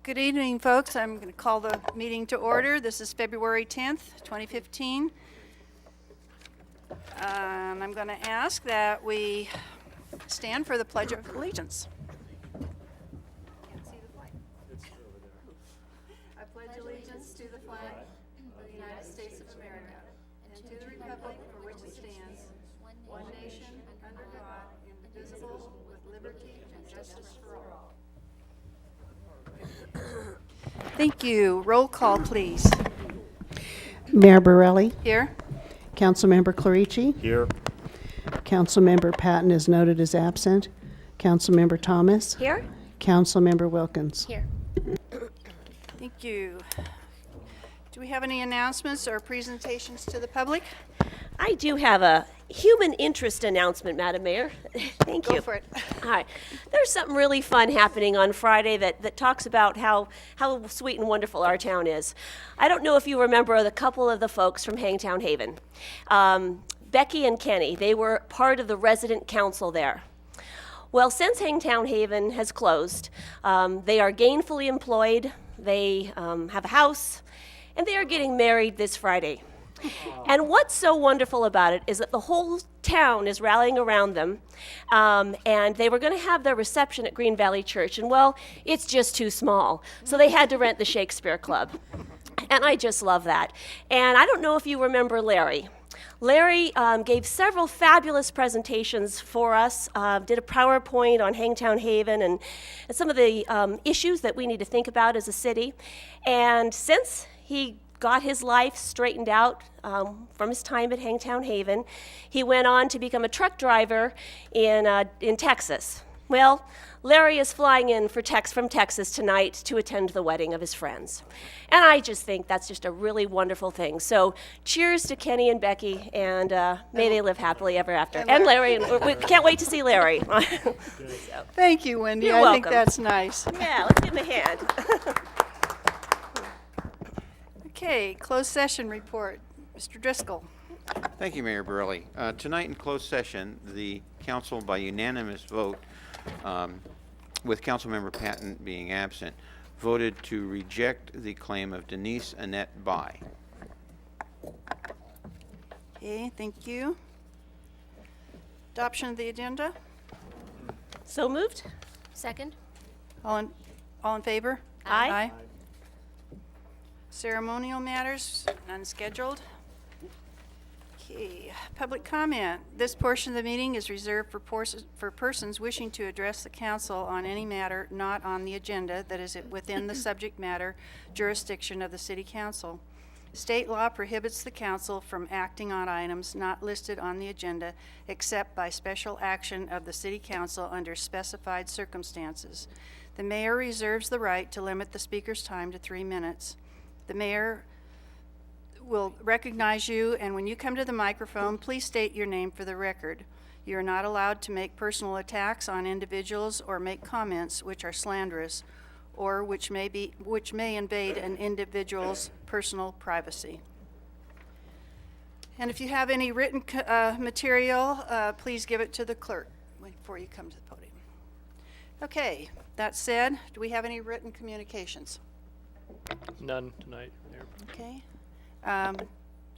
Good evening, folks. I'm going to call the meeting to order. This is February 10th, 2015. I'm going to ask that we stand for the Pledge of Allegiance. Can't see the flag. I pledge allegiance to the flag of the United States of America and to the republic for which it stands, one nation, under God, indivisible, with liberty and justice for all. Thank you. Roll call, please. Mayor Borelli, Here. Councilmember Clarici, Here. Councilmember Patton is noted as absent, Councilmember Thomas, Here? Councilmember Wilkins. Here. Thank you. Do we have any announcements or presentations to the public? I do have a human interest announcement, Madam Mayor. Thank you. Go for it. Hi. There's something really fun happening on Friday that talks about how sweet and wonderful our town is. I don't know if you remember the couple of the folks from Hangtown Haven. Becky and Kenny, they were part of the resident council there. Well, since Hangtown Haven has closed, they are gainfully employed, they have a house, and they are getting married this Friday. And what's so wonderful about it is that the whole town is rallying around them, and they were going to have their reception at Green Valley Church, and well, it's just too small, so they had to rent the Shakespeare Club. And I just love that. And I don't know if you remember Larry. Larry gave several fabulous presentations for us, did a PowerPoint on Hangtown Haven and some of the issues that we need to think about as a city. And since he got his life straightened out from his time at Hangtown Haven, he went on to become a truck driver in Texas. Well, Larry is flying in from Texas tonight to attend the wedding of his friends. And I just think that's just a really wonderful thing. So cheers to Kenny and Becky, and may they live happily ever after. And Larry, and we can't wait to see Larry. So, Thank you, Wendy. You're I think welcome. that's nice. yeah, let's give him a hand. Okay, closed session report. Mr. Driscoll. Thank you, Mayor Borelli. Tonight in closed session, the council, by unanimous vote, with Councilmember Patton being absent, voted to reject the claim of Denise Annette By. Okay, thank you. Adoption of the agenda. So moved? Second? All in favor? Aye. Ceremonial matters, none scheduled. Okay, public comment. This portion of the meeting is reserved for persons wishing to address the council on any matter not on the agenda that is within the subject matter jurisdiction of the city council. State law prohibits the council from acting on items not listed on the agenda except by special action of the city council under specified circumstances. The mayor reserves the right to limit the speaker's time to 3 minutes. The mayor will recognize you, and when you come to the microphone, please state your name for the record. You are not allowed to make personal attacks on individuals or make comments which are slanderous or which may invade an individual's personal privacy. And if you have any written material, please give it to the clerk before you come to the podium. Okay, that said, do we have any written communications? None tonight, Mayor. Okay.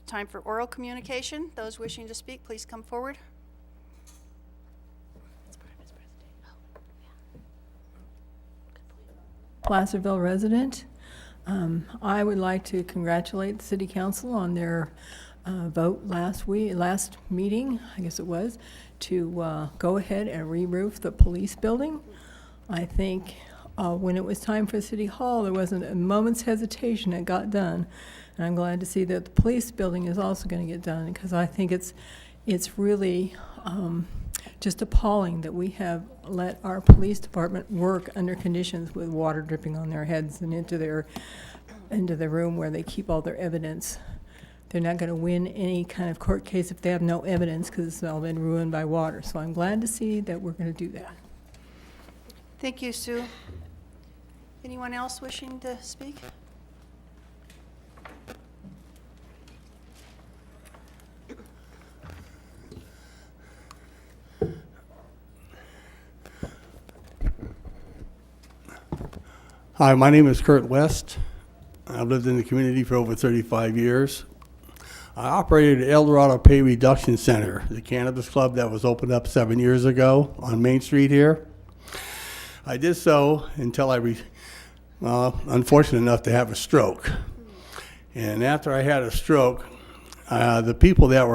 Time for oral communication. Those wishing to speak, please come forward. Placerville resident. I would like to congratulate the City Council on their vote last meeting, I guess it was, to go ahead and re-roof the police building. I think when it was time for City Hall, there wasn't a moment's hesitation. It got done. And I'm glad to see that the police building is also going to get done, because I think it's really just appalling that we have let our police department work under conditions with water dripping on their heads and into the room where they keep all their evidence. They're not going to win any kind of court case if they have no evidence, because it's all been ruined by water. So I'm glad to see that we're going to do that. Thank you, Sue. Anyone else wishing to speak? Hi, my name is Kurt West. I've lived in the community for over 35 years. I operated El Dorado Pay Reduction Center, the cannabis club that was opened up 7 years ago on Main Street here. I did so until I was unfortunate enough to have a stroke. And after I had a stroke, the people that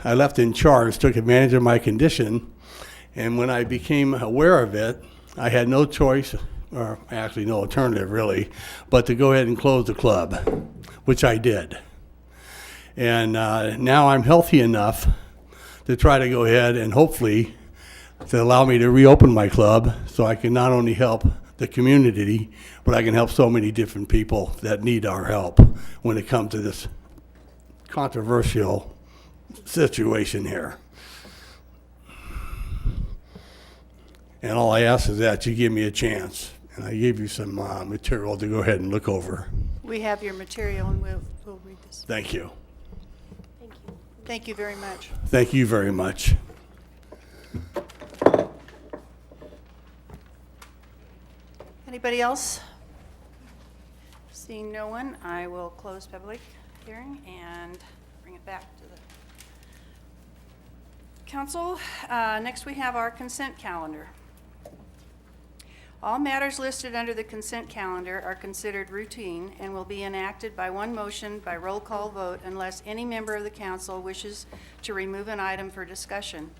I left in charge took advantage of my condition. And when I became aware of it, I had no choice, or actually no alternative really, but to go ahead and close the club, which I did. And now I'm healthy enough to try to go ahead and hopefully to allow me to reopen my club so I can not only help the community, but I can help so many different people that need our help when it comes to this controversial situation here. And all I ask is that you give me a chance, and I gave you some material to go ahead and look over. We have your material, and we'll read this. Thank you. Thank you. Thank you very much. Thank you very much. Anybody else? Seeing no one, I will close public hearing and bring it back to the council. Next, we have our consent calendar. All matters listed under the consent calendar are considered routine and will be enacted by one motion by roll call vote unless any member of the council wishes to remove an item for discussion.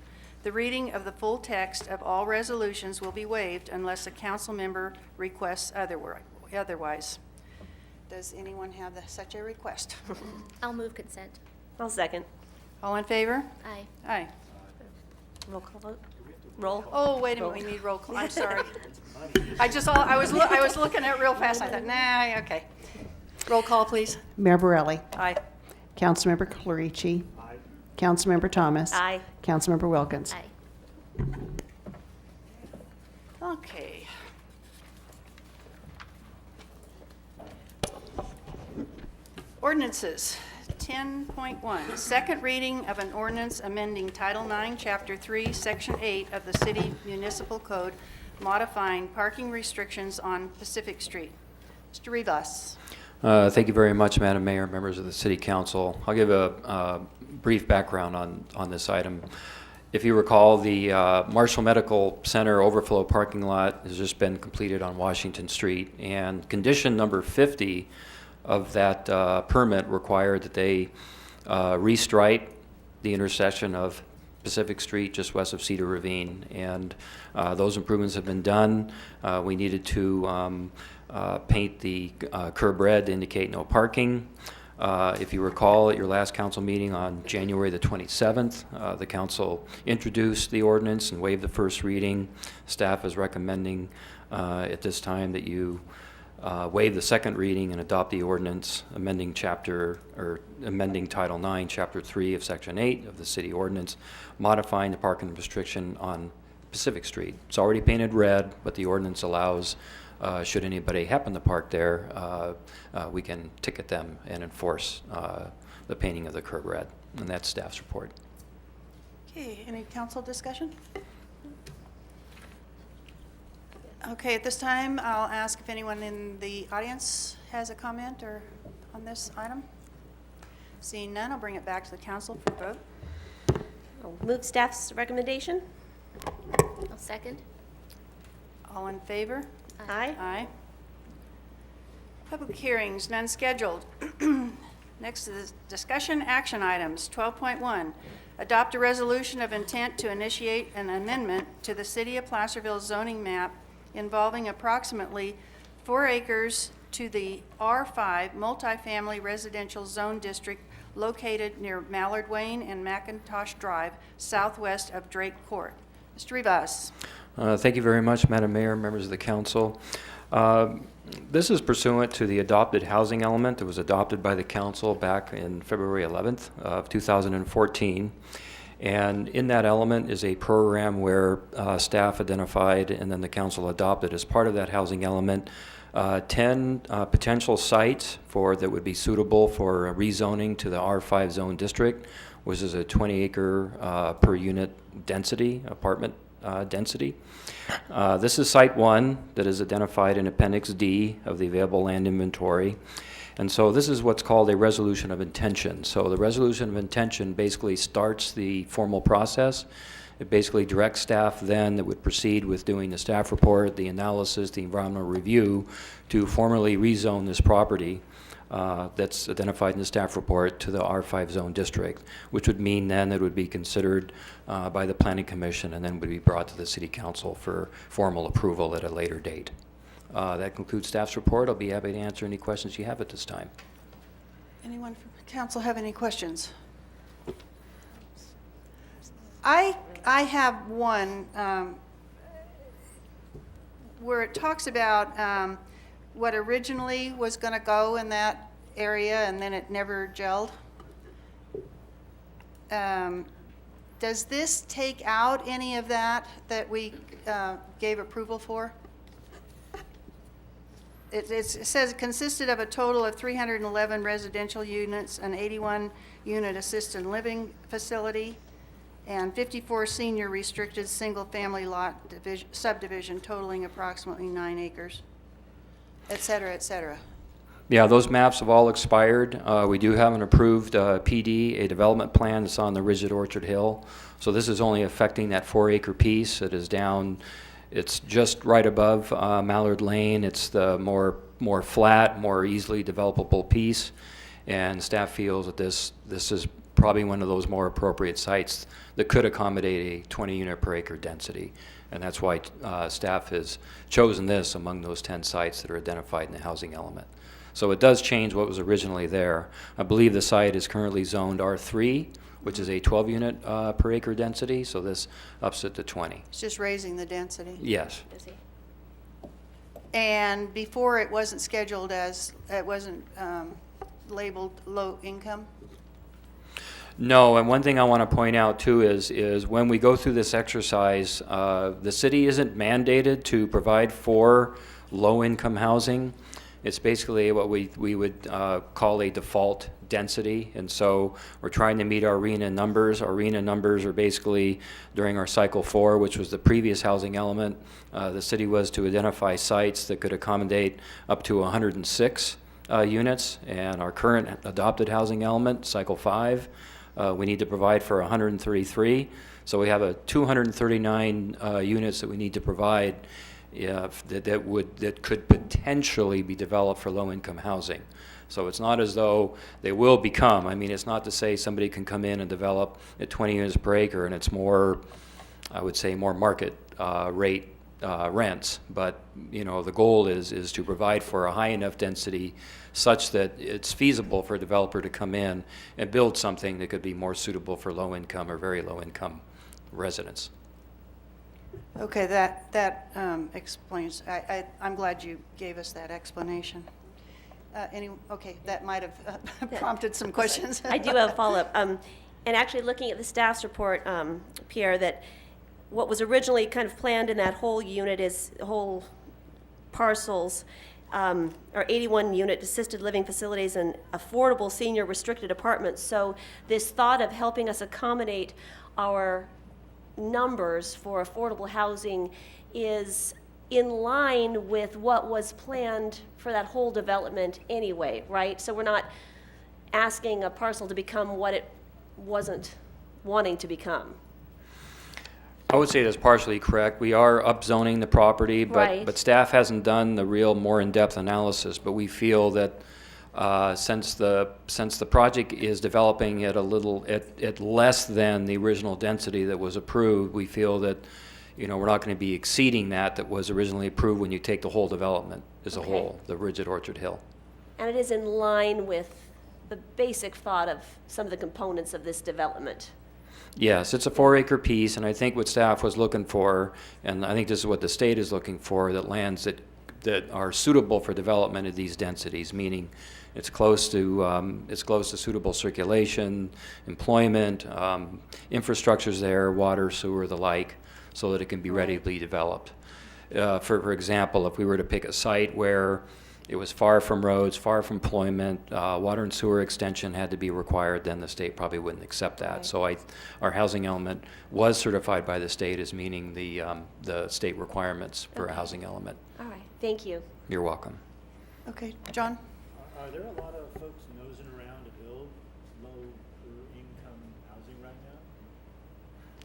The reading of the full text of all resolutions will be waived unless a council member requests otherwise. Does anyone have such a request? I'll move consent. I'll second. All in favor? Aye. Aye. Roll call vote. Roll. Oh, wait a minute, we need roll call. I'm sorry. I was looking at it real fast. I thought, nah, okay. Roll call, please. Mayor Borelli. Aye. Councilmember Clarici. Councilmember Thomas. Aye. Councilmember Wilkins. Aye. Okay. Ordinances. 10.1, second reading of an ordinance amending Title IX, Chapter 3, Section 8 of the City Municipal Code, modifying parking restrictions on Pacific Street. Mr. Rivas. Thank you very much, Madam Mayor, members of the City Council. I'll give a brief background on this item. If you recall, the Marshall Medical Center overflow parking lot has just been completed on Washington Street, and condition number 50 of that permit required that they restripe the intersection of Pacific Street just west of Cedar Ravine, and those improvements have been done. We needed to paint the curb red to indicate no parking. If you recall, at your last council meeting on January the 27th, the council introduced the ordinance and waived the first reading. Staff is recommending at this time that you waive the second reading and adopt the ordinance amending Title IX, Chapter 3 of Section 8 of the City Ordinance, modifying the parking restriction on Pacific Street. It's already painted red, but the ordinance allows, should anybody happen to park there, we can ticket them and enforce the painting of the curb red. And that's staff's report. Okay, any council discussion? Okay, at this time, I'll ask if anyone in the audience has a comment or on this item. Seeing none, I'll bring it back to the council for vote. I'll move staff's recommendation. I'll second. All in favor? Aye. Aye. Public hearings, none scheduled. Next is discussion action items. 12.1, adopt a resolution of intent to initiate an amendment to the City of Placerville zoning map involving approximately 4 acres to the R5 multifamily residential zone district located near Mallard Wayne and McIntosh Drive, southwest of Drake Court. Mr. Rivas. Thank you very much, Madam Mayor, members of the council. This is pursuant to the adopted housing element that was adopted by the council back in February 11th of 2014. And in that element is a program where staff identified and then the council adopted as part of that housing element 10 potential sites that would be suitable for rezoning to the R5 zone district, which is a 20-acre per unit density apartment density. This is Site 1 that is identified in Appendix D of the available land inventory. And so this is what's called a resolution of intention. So the resolution of intention basically starts the formal process. It basically directs staff then that would proceed with doing the staff report, the analysis, the environmental review to formally rezone this property that's identified in the staff report to the R5 zone district, which would mean then it would be considered by the Planning Commission and then would be brought to the City Council for formal approval at a later date. That concludes staff's report. I'll be happy to answer any questions you have at this time. Anyone from council have any questions? I have one where it talks about what originally was going to go in that area and then it never gelled. Does this take out any of that we gave approval for? It says it consisted of a total of 311 residential units, an 81-unit assisted living facility, and 54 senior restricted single-family lot subdivision totaling approximately 9 acres, et cetera, et cetera. Yeah, those maps have all expired. We do have an approved PD, a development plan that's on the Rigid Orchard Hill. So this is only affecting that 4-acre piece. It is down, it's just right above Mallard Lane. It's the more flat, more easily developable piece. And staff feels that this is probably one of those more appropriate sites that could accommodate a 20 unit per acre density. And that's why staff has chosen this among those 10 sites that are identified in the housing element. So it does change what was originally there. I believe the site is currently zoned R3, which is a 12 unit per acre density, so this ups it to 20. It's just raising the density. Yes. And before it wasn't scheduled as, it wasn't labeled low income? No, and one thing I want to point out too is when we go through this exercise, the city isn't mandated to provide for low-income housing. It's basically what we would call a default density, and so we're trying to meet our RENA numbers. Our RENA numbers are basically during our cycle 4, which was the previous housing element. The city was to identify sites that could accommodate up to 106 units, and our current adopted housing element, cycle 5, we need to provide for 133. So we have a 239 units that we need to provide that could potentially be developed for low-income housing. So it's not as though they will become. I mean, it's not to say somebody can come in and develop at 20 units per acre and it's more, I would say, more market rate rents. But you know, the goal is to provide for a high enough density such that it's feasible for a developer to come in and build something that could be more suitable for low-income or very low-income residents. Okay, that explains. I'm glad you gave us that explanation. Okay, that might have prompted some questions. I do have a follow-up. And actually looking at the staff's report, Pierre, that what was originally kind of planned in that whole unit is whole parcels are 81 unit assisted living facilities and affordable senior restricted apartments. So this thought of helping us accommodate our numbers for affordable housing is in line with what was planned for that whole development anyway, right? So we're not asking a parcel to become what it wasn't wanting to become. I would say that's partially correct. We are upzoning the property, Right. but staff hasn't done the real more in-depth analysis. But we feel that since the project is developing at at less than the original density that was approved, we feel that we're not going to be exceeding that was originally approved when you take the whole development as a whole, the Rigid Orchard Hill. And it is in line with the basic thought of some of the components of this development. Yes, it's a 4-acre piece, and I think what staff was looking for, and I think this is what the state is looking for, that lands that are suitable for development of these densities, meaning it's close to suitable circulation, employment, infrastructure's there, water, sewer, the like, so that it can be readily developed. For example, if we were to pick a site where It was far from roads, far from employment, water and sewer extension had to be required, then the state probably wouldn't accept that. So our housing element was certified by the state as meeting the state requirements for a housing element. All right, thank you. You're welcome. Okay, John? Are there a lot of folks nosing around to build low-income housing right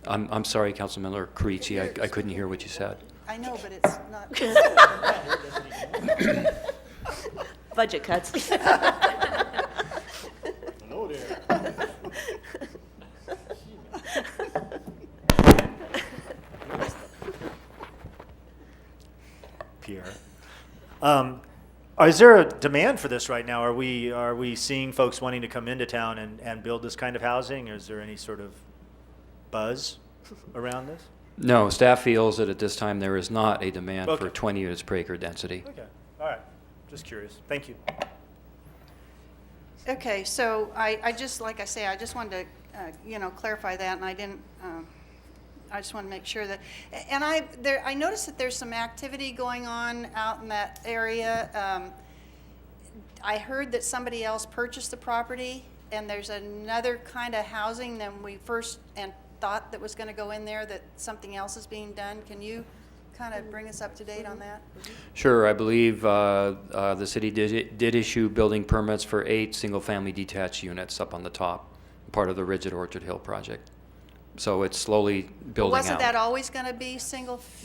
now? I'm sorry, Councilmember Carici, I couldn't hear what you said. I know, but it's not. Budget cuts. Hello there. Pierre. Is there a demand for this right now? Are we seeing folks wanting to come into town and build this kind of housing? Or is there any sort of buzz around this? No, staff feels that at this time there is not a demand for Okay. 20 units per acre density. Okay, all right. Just curious. Thank you. Okay, so I just, like I say, I just wanted to, clarify that, and I didn't, I just want to make sure that, and I noticed that there's some activity going on out in that area. I heard that somebody else purchased the property, and there's another kind of housing than we first thought that was going to go in there, that something else is being done. Can you kind of bring us up to date on that? Sure, I believe the city did issue building permits for 8 single-family detached units up on the top, part of the Rigid Orchard Hill project. So it's slowly building out. Wasn't that always going to be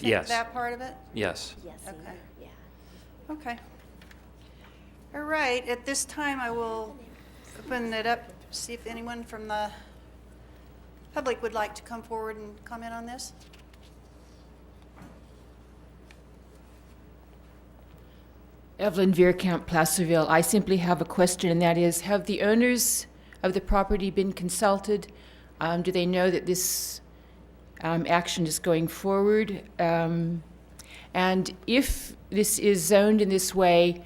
Yes. that part of it? Yes. Yes, Okay. yeah. Okay. All right, at this time, I will open it up, see if anyone from the public would like to come forward and comment on this. Evelyn Veerkamp, Placerville. I simply have a question, and that is, have the owners of the property been consulted? Do they know that this action is going forward? And if this is zoned in this way,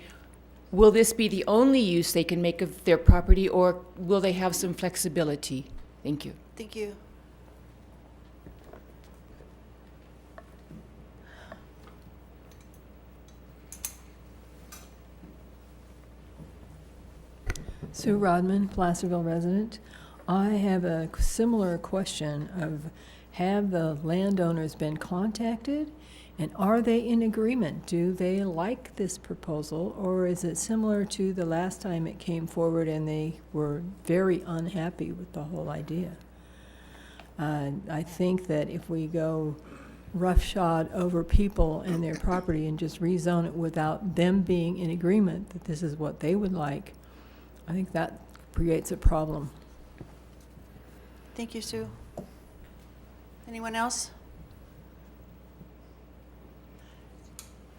will this be the only use they can make of their property, or will they have some flexibility? Thank you. Thank you. Sue Rodman, Placerville resident. I have a similar question of, have the landowners been contacted? And are they in agreement? Do they like this proposal? Or is it similar to the last time it came forward and they were very unhappy with the whole idea? I think that if we go roughshod over people and their property and just rezone it without them being in agreement that this is what they would like, I think that creates a problem. Thank you, Sue. Anyone else?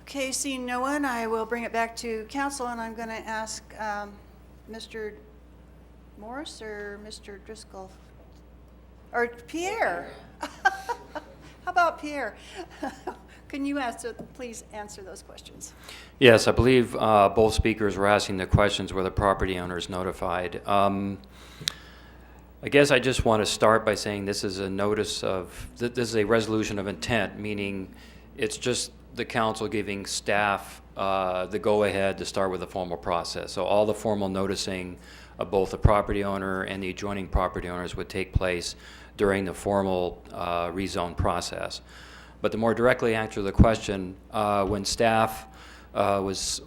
Okay, seeing no one, I will bring it back to council, and I'm going to ask Mr. Morris or Mr. Driscoll? Or Pierre? How about Pierre? Can you please answer those questions? Yes, I believe both speakers were asking the questions, were the property owners notified? I guess I just want to start by saying this is a notice of, this is a resolution of intent, meaning it's just the council giving staff the go-ahead to start with the formal process. So all the formal noticing of both the property owner and the adjoining property owners would take place during the formal rezone process. But to more directly answer the question, when staff was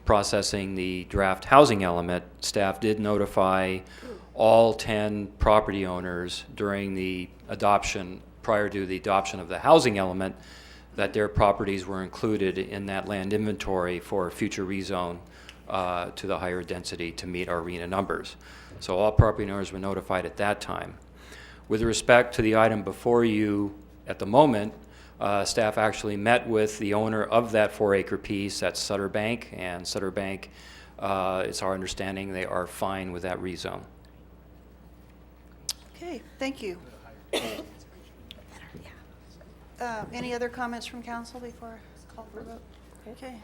processing the draft housing element, staff did notify all 10 property owners during the adoption, prior to the adoption of the housing element, that their properties were included in that land inventory for future rezone to the higher density to meet our RENA numbers. So all property owners were notified at that time. With respect to the item before you at the moment, staff actually met with the owner of that 4-acre piece, that's Sutter Bank, and Sutter Bank, it's our understanding they are fine with that rezone. Okay, thank you. Any other comments from council before I call for a vote? Okay.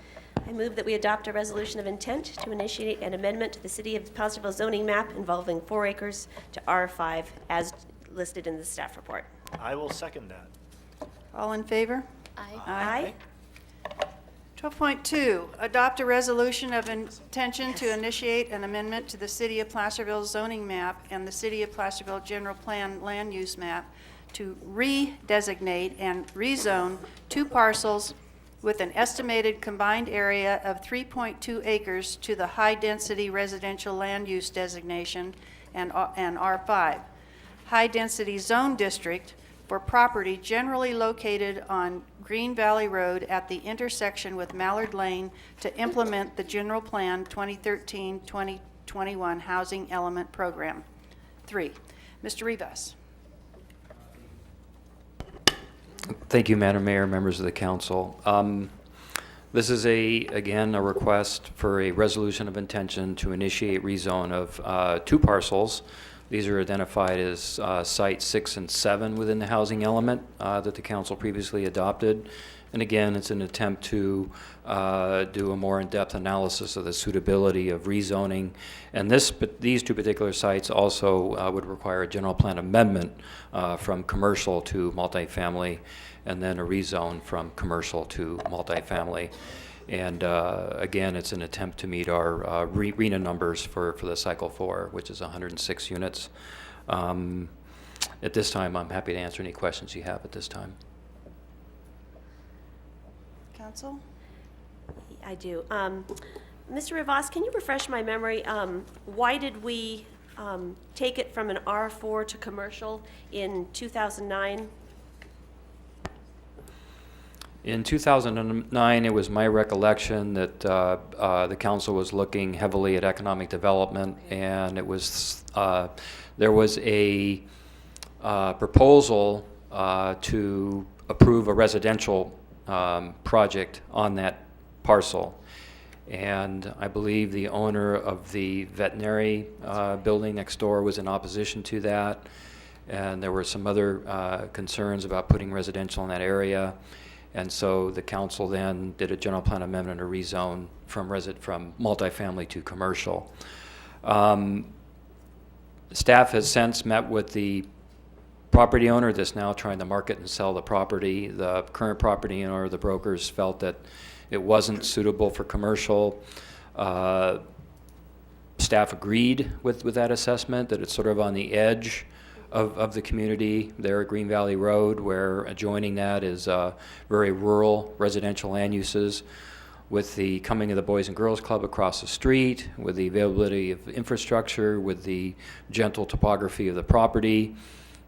I move that we adopt a resolution of intent to initiate an amendment to the City of Placerville zoning map involving 4 acres to R5 as listed in the staff report. I will second that. All in favor? Aye. Aye. 12.2, adopt a resolution of intention to initiate an amendment to the City of Placerville zoning map and the City of Placerville general plan land use map to re-designate and rezone 2 parcels with an estimated combined area of 3.2 acres to the high-density residential land use designation and R5. High-density zone district for property generally located on Green Valley Road at the intersection with Mallard Lane to implement the General Plan 2013-2021 Housing Element Program. 3. Mr. Rivas. Thank you, Madam Mayor, members of the council. This is again, a request for a resolution of intention to initiate rezone of 2 parcels. These are identified as Site 6 and 7 within the housing element that the council previously adopted. And again, it's an attempt to do a more in-depth analysis of the suitability of rezoning. And these 2 particular sites also would require a general plan amendment from commercial to multifamily, and then a rezone from commercial to multifamily. And again, it's an attempt to meet our RENA numbers for the cycle 4, which is 106 units. At this time, I'm happy to answer any questions you have at this time. Council? I do. Mr. Rivas, can you refresh my memory? Why did we take it from an R4 to commercial in 2009? In 2009, it was my recollection that the council was looking heavily at economic development, and it was there was a proposal to approve a residential project on that parcel. And I believe the owner of the veterinary building next door was in opposition to that. And there were some other concerns about putting residential in that area. And so the council then did a general plan amendment to rezone from multifamily to commercial. Staff has since met with the property owner that's now trying to market and sell the property. The current property owner, the brokers, felt that it wasn't suitable for commercial. Staff agreed with that assessment, that it's sort of on the edge of the community there at Green Valley Road, where adjoining that is very rural residential land uses. With the coming of the Boys and Girls Club across the street, with the availability of infrastructure, with the gentle topography of the property,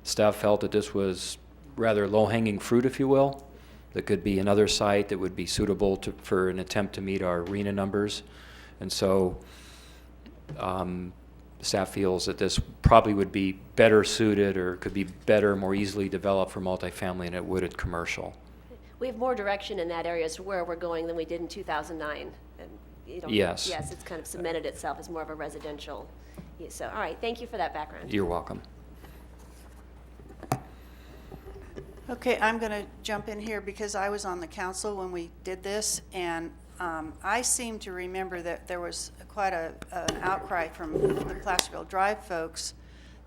staff felt that this was rather low-hanging fruit, if you will. That could be another site that would be suitable for an attempt to meet our RENA numbers. And so staff feels that this probably would be better suited, or could be better, more easily developed for multifamily than it would at commercial. We have more direction in that area as to where we're going than we did in 2009. And, Yes. Yes, it's kind of cemented itself as more of a residential. So, all right, thank you for that background. You're welcome. Okay, I'm going to jump in here because I was on the council when we did this, and I seem to remember that there was quite an outcry from the Placerville Drive folks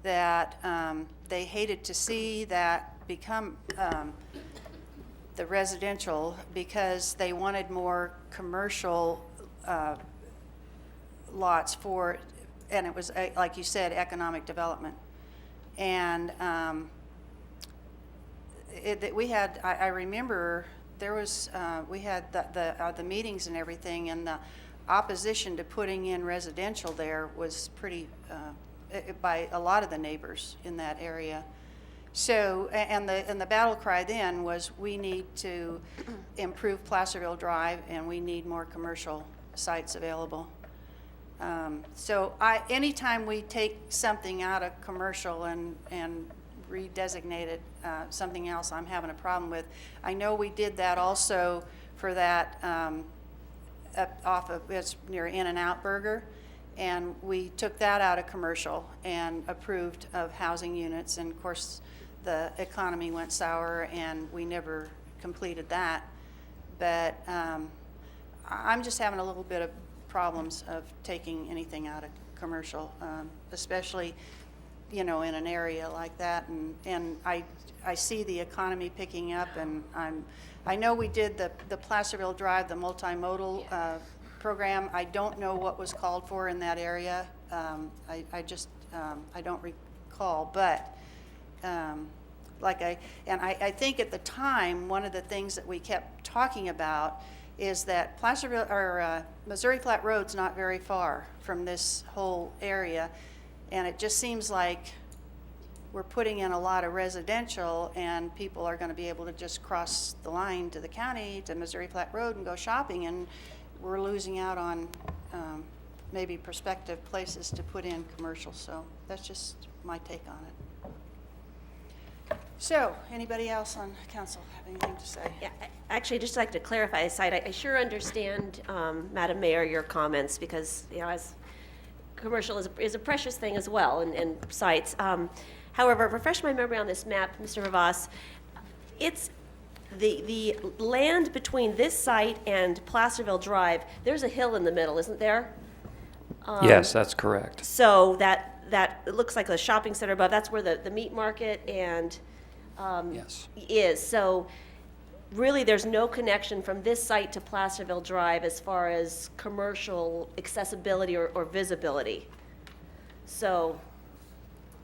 that they hated to see that become the residential, because they wanted more commercial lots for, and it was, like you said, economic development. And I remember there was, we had the meetings and everything, and the opposition to putting in residential there was pretty, by a lot of the neighbors in that area. So, and the battle cry then was, we need to improve Placerville Drive, and we need more commercial sites available. So anytime we take something out of commercial and redesignate it something else, I'm having a problem with. I know we did that also for that up off of, it's near In-N-Out Burger, and we took that out of commercial and approved of housing units, and of course the economy went sour and we never completed that. But I'm just having a little bit of problems of taking anything out of commercial, especially you know, in an area like that, and I see the economy picking up, and I know we did the Placerville Drive, the multimodal program. I don't know what was called for in that area. I just I don't recall, but I think at the time, one of the things that we kept talking about is that Placerville or Missouri Flat Road's not very far from this whole area, and it just seems like we're putting in a lot of residential, and people are going to be able to just cross the line to the county, to Missouri Flat Road, and go shopping, and we're losing out on maybe prospective places to put in commercial. So that's just my take on it. So, anybody else on council have anything to say? Yeah, actually, just like to clarify a side, I sure understand, Madam Mayor, your comments, because, you know, as commercial is a precious thing as well, and sites. However, refresh my memory on this map, Mr. Rivas. It's the land between this site and Placerville Drive. There's a hill in the middle, isn't there? Yes, that's correct. So that it looks like a shopping center above. That's where the meat market and Yes. is. So really, there's no connection from this site to Placerville Drive as far as commercial accessibility or visibility. So,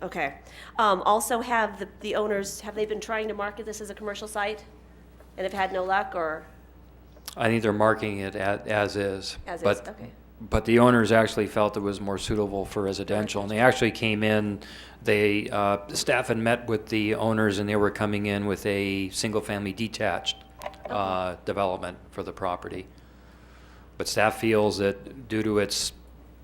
okay. Also, have the owners, have they been trying to market this as a commercial site and have had no luck, or? I think they're marking it as is. As is, but, okay. But the owners actually felt it was more suitable for residential, and they actually came in, the staff had met with the owners, and they were coming in with a single-family detached development for the property. But staff feels that due to its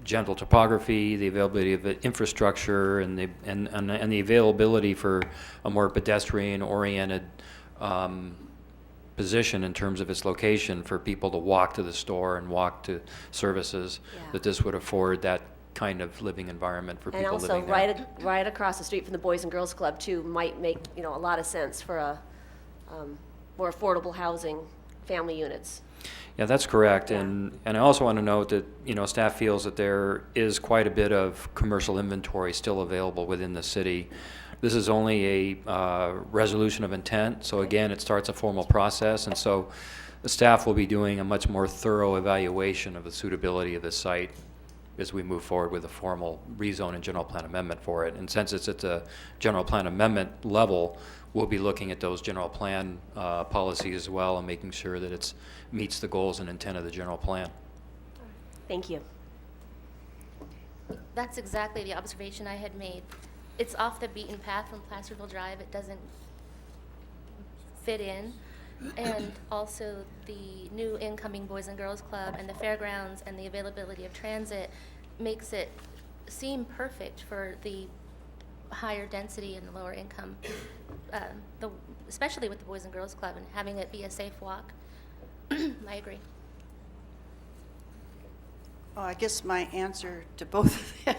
gentle topography, the availability of the infrastructure, and the availability for a more pedestrian-oriented position in terms of its location for people to walk to the store and walk to services, that this would afford that kind of living environment for people living there. And also, right across the street from the Boys and Girls Club, too, might make, you know, a lot of sense for a more affordable housing, family units. Yeah, that's correct. Yeah. And I also want to note that, you know, staff feels that there is quite a bit of commercial inventory still available within the city. This is only a resolution of intent, so again, it starts a formal process, and so the staff will be doing a much more thorough evaluation of the suitability of the site as we move forward with a formal rezone and general plan amendment for it. And since it's at the general plan amendment level, we'll be looking at those general plan policies as well and making sure that it meets the goals and intent of the general plan. Thank you. That's exactly the observation I had made. It's off the beaten path from Placerville Drive. It doesn't fit in. And also the new incoming Boys and Girls Club and the fairgrounds and the availability of transit makes it seem perfect for the higher density and the lower income, especially with the Boys and Girls Club and having it be a safe walk. I agree. Well, I guess my answer to both of them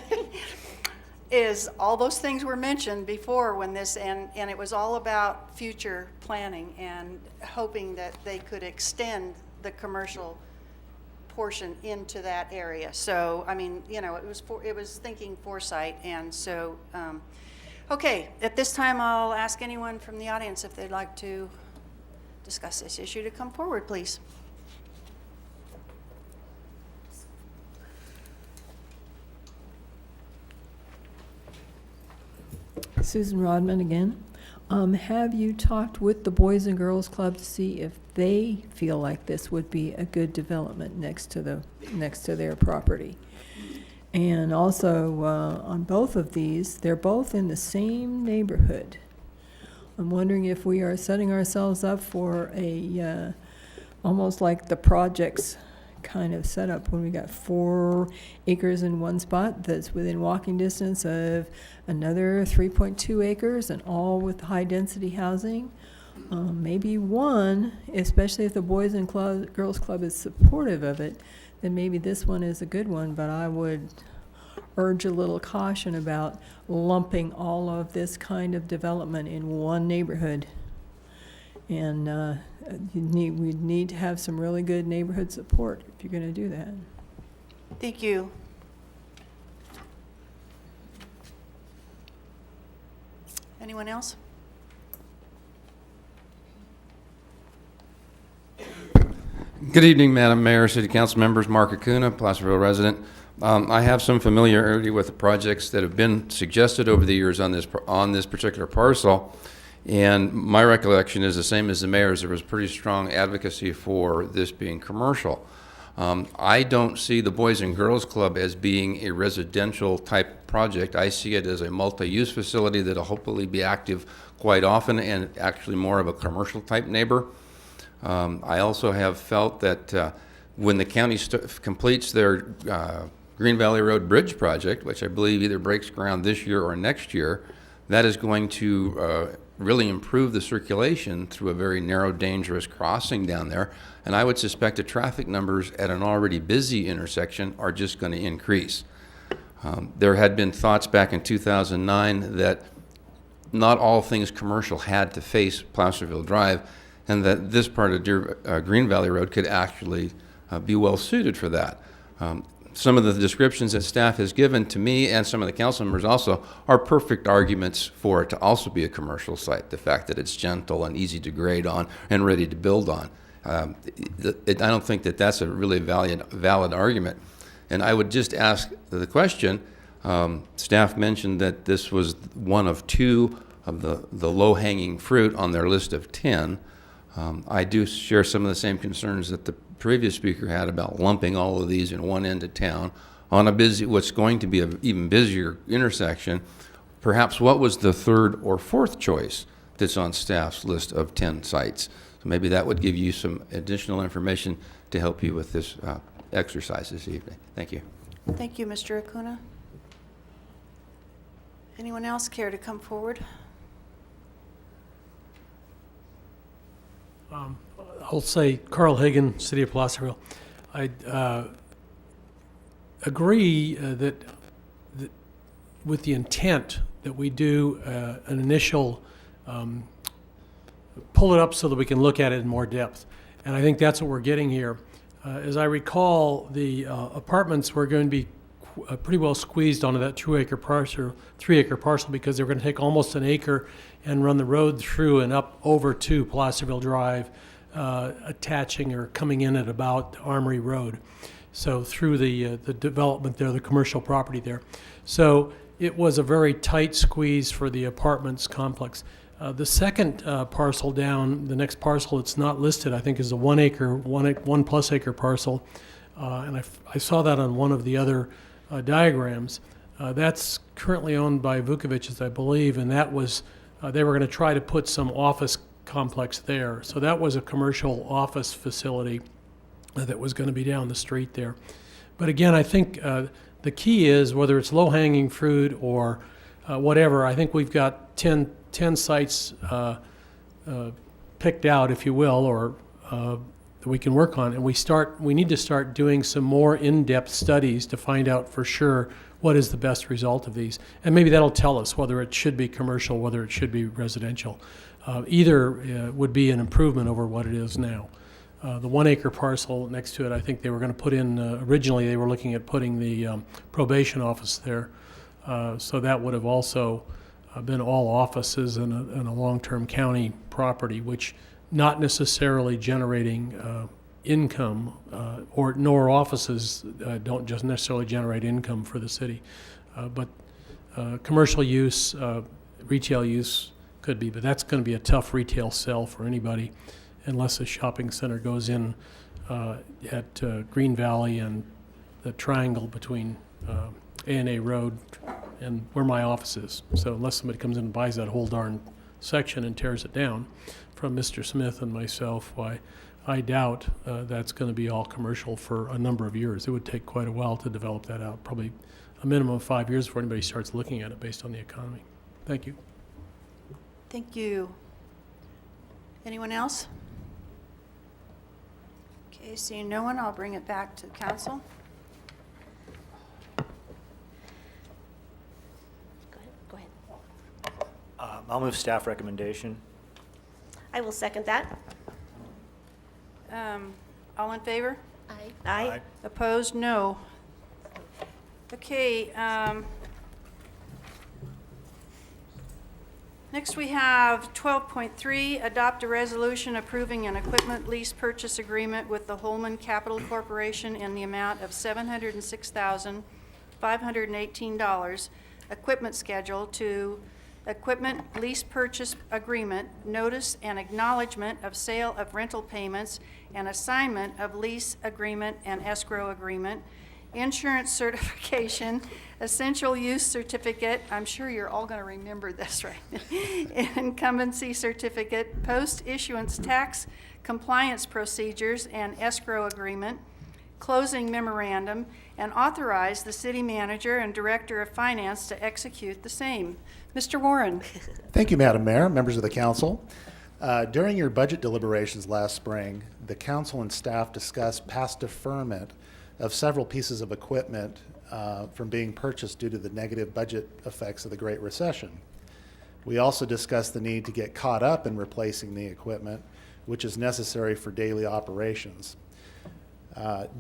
is all those things were mentioned before when this, and it was all about future planning and hoping that they could extend the commercial portion into that area. So, I mean, you know, it was thinking foresight, and so, okay, at this time I'll ask anyone from the audience if they'd like to discuss this issue to come forward, please. Susan Rodman again. Have you talked with the Boys and Girls Club to see if they feel like this would be a good development next to their property? And also, on both of these, they're both in the same neighborhood. I'm wondering if we are setting ourselves up for a almost like the projects kind of setup when we got 4 acres in one spot that's within walking distance of another 3.2 acres, and all with high density housing. Maybe one, especially if the Boys and Girls Club is supportive of it, then maybe this one is a good one, but I would urge a little caution about lumping all of this kind of development in one neighborhood. And we'd need to have some really good neighborhood support if you're going to do that. Thank you. Anyone else? Good evening, Madam Mayor, City Council members. Mark Acuna, Placerville resident. I have some familiarity with the projects that have been suggested over the years on this particular parcel, and my recollection is the same as the mayor's. There was pretty strong advocacy for this being commercial. I don't see the Boys and Girls Club as being a residential type project. I see it as a multi-use facility that'll hopefully be active quite often and actually more of a commercial type neighbor. I also have felt that when the county completes their Green Valley Road Bridge project, which I believe either breaks ground this year or next year, that is going to really improve the circulation through a very narrow, dangerous crossing down there. And I would suspect the traffic numbers at an already busy intersection are just going to increase. There had been thoughts back in 2009 that not all things commercial had to face Placerville Drive, and that this part of Green Valley Road could actually be well suited for that. Some of the descriptions that staff has given to me and some of the council members also are perfect arguments for it to also be a commercial site. The fact that it's gentle and easy to grade on and ready to build on. I don't think that that's a really valid argument. And I would just ask the question, staff mentioned that this was one of two of the low-hanging fruit on their list of 10. I do share some of the same concerns that the previous speaker had about lumping all of these in one end of town on what's going to be an even busier intersection. Perhaps what was the third or fourth choice that's on staff's list of 10 sites? So maybe that would give you some additional information to help you with this exercise this evening. Thank you. Thank you, Mr. Acuna. Anyone else care to come forward? I'll say Carl Hagan, City of Placerville. I agree that with the intent that we do an initial pull it up so that we can look at it in more depth. And I think that's what we're getting here. As I recall, the apartments were going to be pretty well squeezed onto that 3-acre parcel because they were going to take almost an acre and run the road through and up over to Placerville Drive, attaching or coming in at about Armory Road. So through the development there, the commercial property there. So it was a very tight squeeze for the apartments complex. The second parcel down, the next parcel that's not listed, I think is a 1 plus acre parcel. And I saw that on one of the other diagrams. That's currently owned by Vukovic's, I believe, and that was, they were going to try to put some office complex there. So that was a commercial office facility that was going to be down the street there. But again, I think the key is whether it's low-hanging fruit or whatever, I think we've got 10 sites picked out, if you will, or that we can work on, and we need to start doing some more in-depth studies to find out for sure what is the best result of these. And maybe that'll tell us whether it should be commercial, whether it should be residential. Either would be an improvement over what it is now. The 1 acre parcel next to it, I think they were going to put in, originally they were looking at putting the probation office there. So that would have also been all offices in a long-term county property, which not necessarily generating income, nor offices don't just necessarily generate income for the city. But commercial use, retail use could be, but that's going to be a tough retail sell for anybody unless a shopping center goes in at Green Valley and the triangle between A&A Road and where my office is. So unless somebody comes in and buys that whole darn section and tears it down from Mr. Smith and myself, why, I doubt that's going to be all commercial for a number of years. It would take quite a while to develop that out, probably a minimum of 5 years before anybody starts looking at it based on the economy. Thank you. Thank you. Anyone else? Okay, seeing no one, I'll bring it back to council. Go ahead. I'll move staff recommendation. I will second that. All in favor? Aye. Aye. Opposed? No. Okay, Next, we have 12.3, adopt a resolution approving an equipment lease purchase agreement with the Holman Capital Corporation in the amount of $706,518, equipment schedule to equipment lease purchase agreement, notice and acknowledgement of sale of rental payments, and assignment of lease agreement and escrow agreement, insurance certification, essential use certificate, I'm sure you're all going to remember this, right? Incumbency certificate, post-issuance tax compliance procedures and escrow agreement, closing memorandum, and authorize the city manager and director of finance to execute the same. Mr. Warren. Thank you, Madam Mayor, members of the council. During your budget deliberations last spring, the council and staff discussed past deferment of several pieces of equipment from being purchased due to the negative budget effects of the Great Recession. We also discussed the need to get caught up in replacing the equipment, which is necessary for daily operations.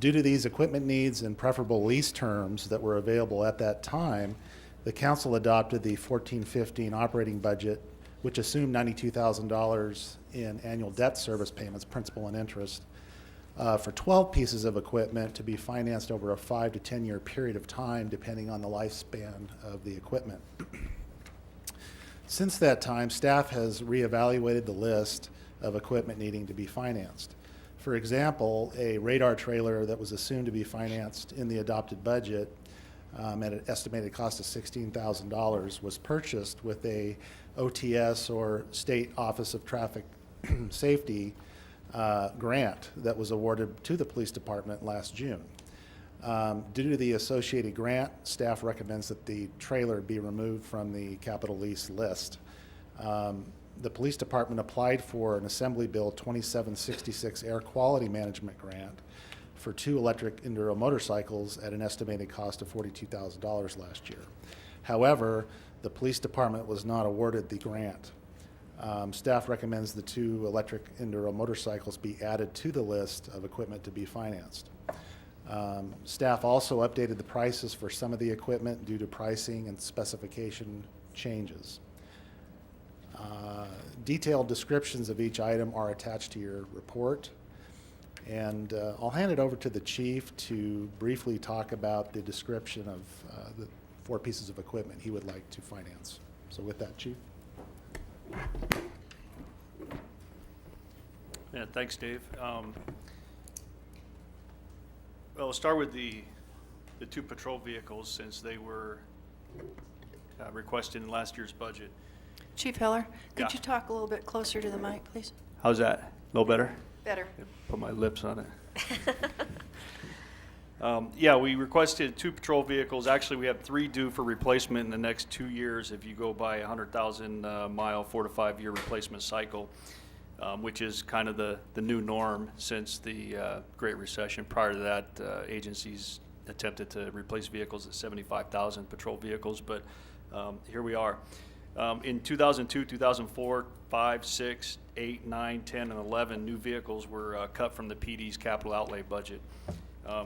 Due to these equipment needs and preferable lease terms that were available at that time, the council adopted the 14-15 operating budget, which assumed $92,000 in annual debt service payments, principal and interest, for 12 pieces of equipment to be financed over a 5 to 10 year period of time, depending on the lifespan of the equipment. Since that time, staff has reevaluated the list of equipment needing to be financed. For example, a radar trailer that was assumed to be financed in the adopted budget at an estimated cost of $16,000 was purchased with a OTS, or State Office of Traffic Safety, grant that was awarded to the police department last June. Due to the associated grant, staff recommends that the trailer be removed from the capital lease list. The police department applied for an Assembly Bill 2766 air quality management grant for 2 electric enduro motorcycles at an estimated cost of $42,000 last year. However, the police department was not awarded the grant. Staff recommends the 2 electric enduro motorcycles be added to the list of equipment to be financed. Staff also updated the prices for some of the equipment due to pricing and specification changes. Detailed descriptions of each item are attached to your report. And I'll hand it over to the chief to briefly talk about the description of the 4 pieces of equipment he would like to finance. So with that, Chief. Yeah, thanks, Dave. Well, we'll start with the 2 patrol vehicles, since they were requested in last year's budget. Chief Heller, could Yeah. you talk a little bit closer to the mic, please? How's that? A little better? Better. Put my lips on it. Yeah, we requested 2 patrol vehicles. Actually, we have 3 due for replacement in the next 2 years if you go by a 100,000 mile, 4 to 5 year replacement cycle, which is kind of the new norm since the Great Recession. Prior to that, agencies attempted to replace vehicles at 75,000 patrol vehicles, but here we are. In 2002, 2004, 5, 6, 8, 9, 10, and 11, new vehicles were cut from the PD's capital outlay budget.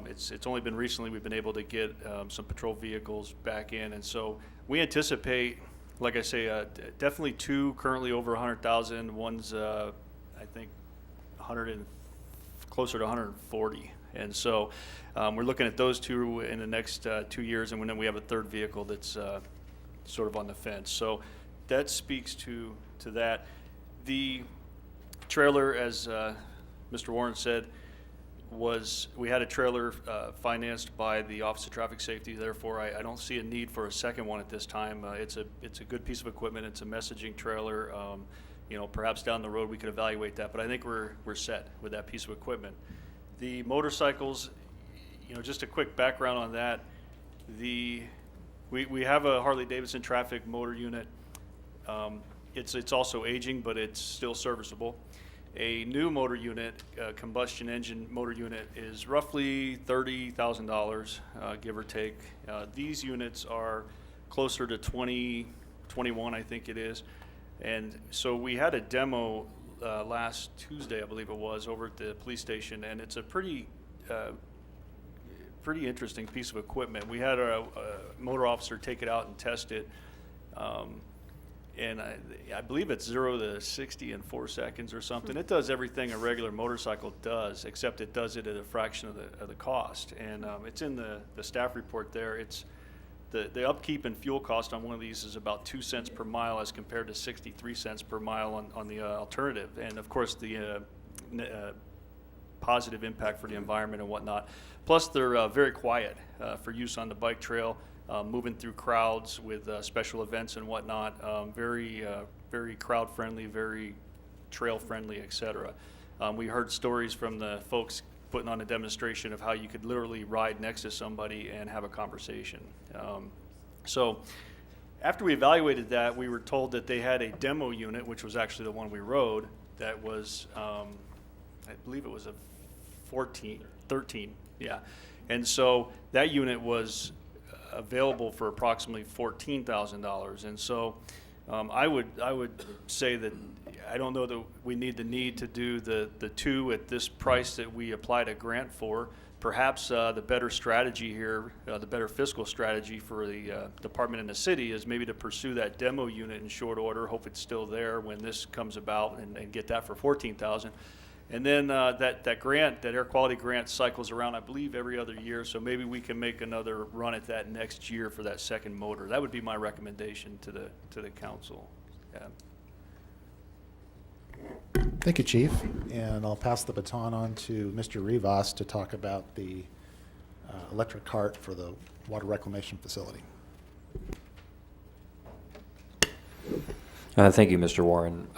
It's only been recently we've been able to get some patrol vehicles back in, and so we anticipate, like I say, definitely 2 currently over 100,000. One's I think 100 and closer to 140, and so we're looking at those 2 in the next 2 years, and then we have a 3rd vehicle that's sort of on the fence. So that speaks to that. The trailer, as Mr. Warren said, we had a trailer financed by the Office of Traffic Safety. Therefore, I don't see a need for a second one at this time. It's a good piece of equipment. It's a messaging trailer. Perhaps down the road we could evaluate that, but I think we're set with that piece of equipment. The motorcycles, just a quick background on that. We have a Harley-Davidson traffic motor unit. It's also aging, but it's still serviceable. A new motor unit, combustion engine motor unit, is roughly $30,000, give or take. These units are closer to 21, I think it is. And so we had a demo last Tuesday, I believe it was, over at the police station, and it's a pretty interesting piece of equipment. We had a motor officer take it out and test it. and I believe it's 0 to 60 in 4 seconds or something. It does everything a regular motorcycle does, except it does it at a fraction of the cost. And it's in the staff report there. It's the upkeep and fuel cost on one of these is about 2 cents per mile as compared to 63 cents per mile on the alternative. And of course, the positive impact for the environment and whatnot. Plus, they're very quiet for use on the bike trail, moving through crowds with special events and whatnot. Very crowd friendly, very trail friendly, etc. We heard stories from the folks putting on a demonstration of how you could literally ride next to somebody and have a conversation. So after we evaluated that, we were told that they had a demo unit, which was actually the one we rode, that was, I believe it was a 13, yeah. And so that unit was available for approximately $14,000. And so I would say that I don't know that we need to do the two at this price that we applied a grant for. Perhaps the better strategy here, the better fiscal strategy for the department in the city is maybe to pursue that demo unit in short order, hope it's still there when this comes about, and get that for $14,000. And then that grant, that air quality grant, cycles around, I believe, every other year. So maybe we can make another run at that next year for that second motor. That would be my recommendation to the council. Yeah. Thank you, Chief. And I'll pass the baton on to Mr. Rivas to talk about the electric cart for the water reclamation facility. Thank you, Mr. Warren.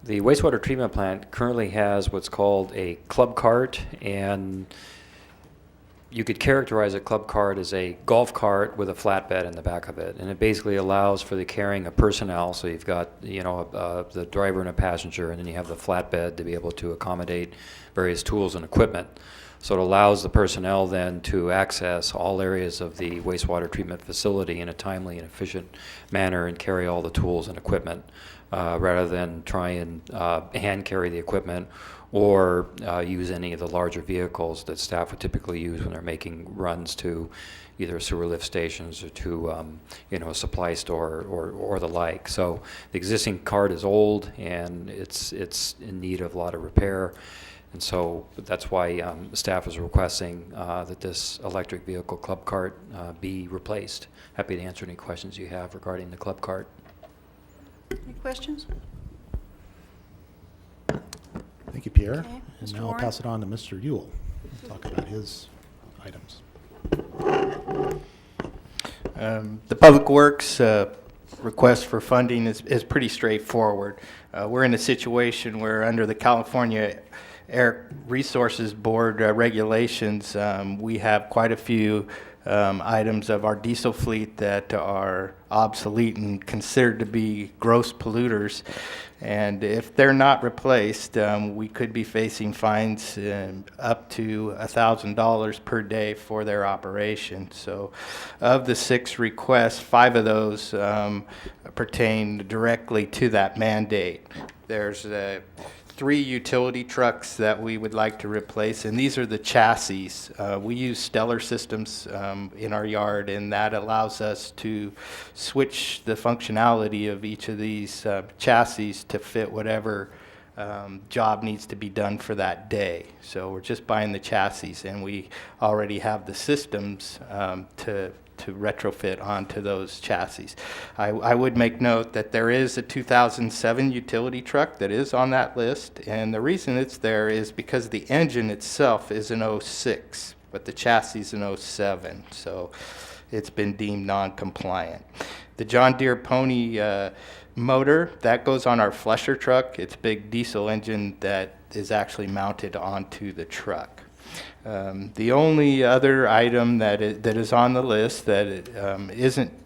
The wastewater treatment plant currently has what's called a club cart, and you could characterize a club cart as a golf cart with a flatbed in the back of it, and it basically allows for the carrying of personnel. So you've got, the driver and a passenger, and then you have the flatbed to be able to accommodate various tools and equipment. So it allows the personnel then to access all areas of the wastewater treatment facility in a timely and efficient manner and carry all the tools and equipment rather than try and hand carry the equipment or use any of the larger vehicles that staff would typically use when they're making runs to either sewer lift stations or to a supply store or the like. So the existing cart is old and it's in need of a lot of repair. And so that's why staff is requesting that this electric vehicle club cart be replaced. Happy to answer any questions you have regarding the club cart. Any questions? Thank you, Pierre. Okay, And Mr. now I'll Warren? pass it on to Mr. Yule to talk about his items. The Public Works request for funding is pretty straightforward. We're in a situation where under the California Air Resources Board regulations, we have quite a few items of our diesel fleet that are obsolete and considered to be gross polluters. And if they're not replaced, we could be facing fines up to $1,000 per day for their operation. So of the 6 requests, 5 of those pertain directly to that mandate. There's 3 utility trucks that we would like to replace, and these are the chassis. We use Stellar Systems in our yard, and that allows us to switch the functionality of each of these chassis to fit whatever job needs to be done for that day. So we're just buying the chassis, and we already have the systems to retrofit onto those chassis. I would make note that there is a 2007 utility truck that is on that list, and the reason it's there is because the engine itself is an 06, but the chassis is an 07, so it's been deemed non-compliant. The John Deere Pony motor, that goes on our flusher truck. It's a big diesel engine that is actually mounted onto the truck. The only other item that is on the list that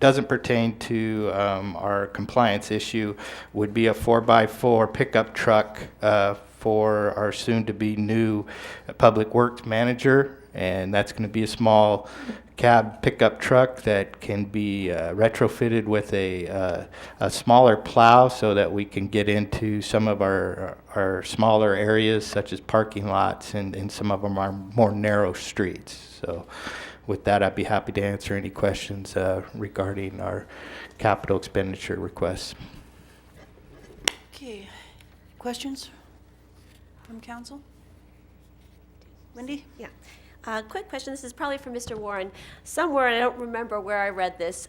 doesn't pertain to our compliance issue would be a 4x4 pickup truck for our soon-to-be new public works manager, and that's going to be a small cab pickup truck that can be retrofitted with a smaller plow so that we can get into some of our smaller areas such as parking lots and some of them are more narrow streets. So with that, I'd be happy to answer any questions regarding our capital expenditure requests. Okay, questions from council? Wendy? Yeah. Quick question. This is probably for Mr. Warren. Somewhere, I don't remember where I read this,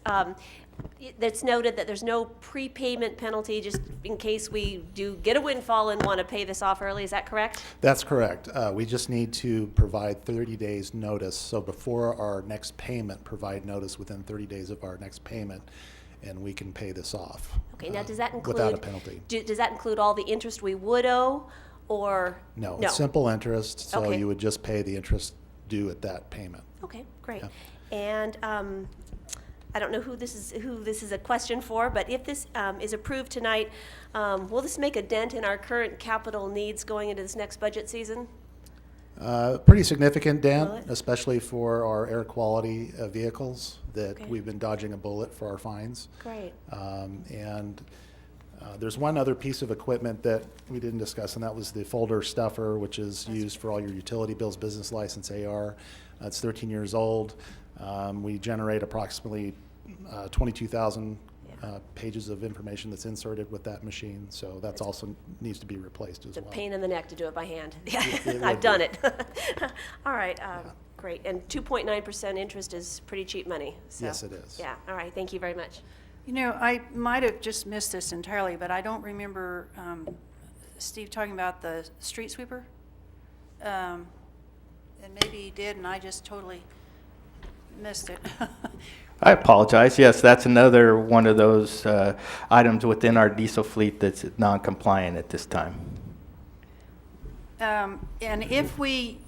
it's noted that there's no prepayment penalty just in case we do get a windfall and want to pay this off early. Is that correct? That's correct. We just need to provide 30 days notice. So before our next payment, provide notice within 30 days of our next payment, and we can pay this off. Okay, now does that include? Without a penalty. Does that include all the interest we would owe, or? No, it's simple interest, so Okay. you would just pay the interest due at that payment. Okay, great. Yeah. And I don't know who this is a question for, but if this is approved tonight, will this make a dent in our current capital needs going into this next budget season? Pretty significant dent, Will it? especially for our air quality vehicles that Okay. we've been dodging a bullet for our fines. Great. And there's one other piece of equipment that we didn't discuss, and that was the folder stuffer, which is used for all your utility bills, business license, AR. It's 13 years old. We generate approximately 22,000 pages of information that's inserted with that machine, so that's also needs to be replaced as It's a well. pain in the neck to do it by hand. It would I've done be. it. All right, great. And 2.9% interest is pretty cheap money. So, Yes, it is. Yeah, all right, thank you very much. You know, I might have just missed this entirely, but I don't remember Steve talking about the street sweeper. And maybe he did, and I just totally missed it. I apologize. Yes, that's another one of those items within our diesel fleet that's non-compliant at this time. And if we,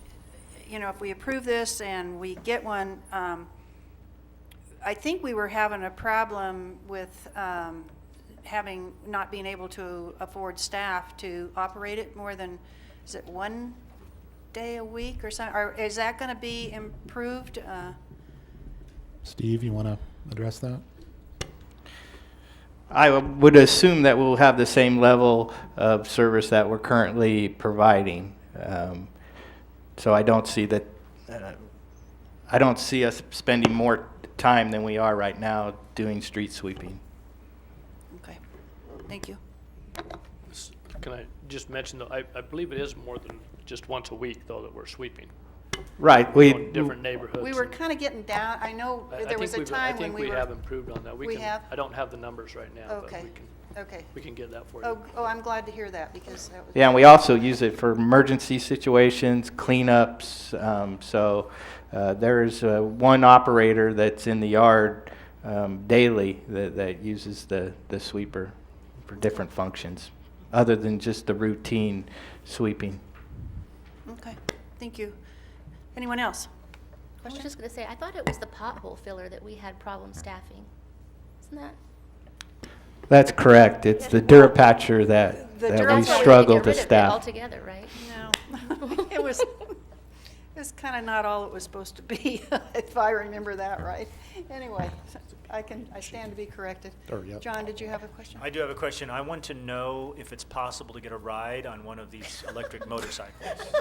if we approve this and we get one, I think we were having a problem with not being able to afford staff to operate it more than, is it 1 day a week or something? Or is that going to be improved? Steve, you want to address that? I would assume that we'll have the same level of service that we're currently providing. So I don't see that. I don't see us spending more time than we are right now doing street sweeping. Okay, thank you. Can I just mention, though, I believe it is more than just once a week, though, that we're sweeping. Right. On different neighborhoods. We were kind of getting down. I know there was a time when we were. I think we have improved on that. We have? I don't have the numbers right now, but Okay, we can, okay. we can get that for you. Oh, I'm glad to hear that because that was. Yeah, and we also use it for emergency situations, cleanups. So there's one operator that's in the yard daily that uses the sweeper for different functions, other than just the routine sweeping. Okay, thank you. Anyone else? I was just going to say, I thought it was the pothole filler that we had problem staffing. Isn't that? That's correct. It's the Durapatcher that we That's why we had struggle get to rid of it staff. altogether, right? No, it was kind of not all it was supposed to be, if I remember that right. Anyway, I stand to be corrected. Yep. John, did you have a question? I do have a question. I want to know if it's possible to get a ride on one of these electric motorcycles.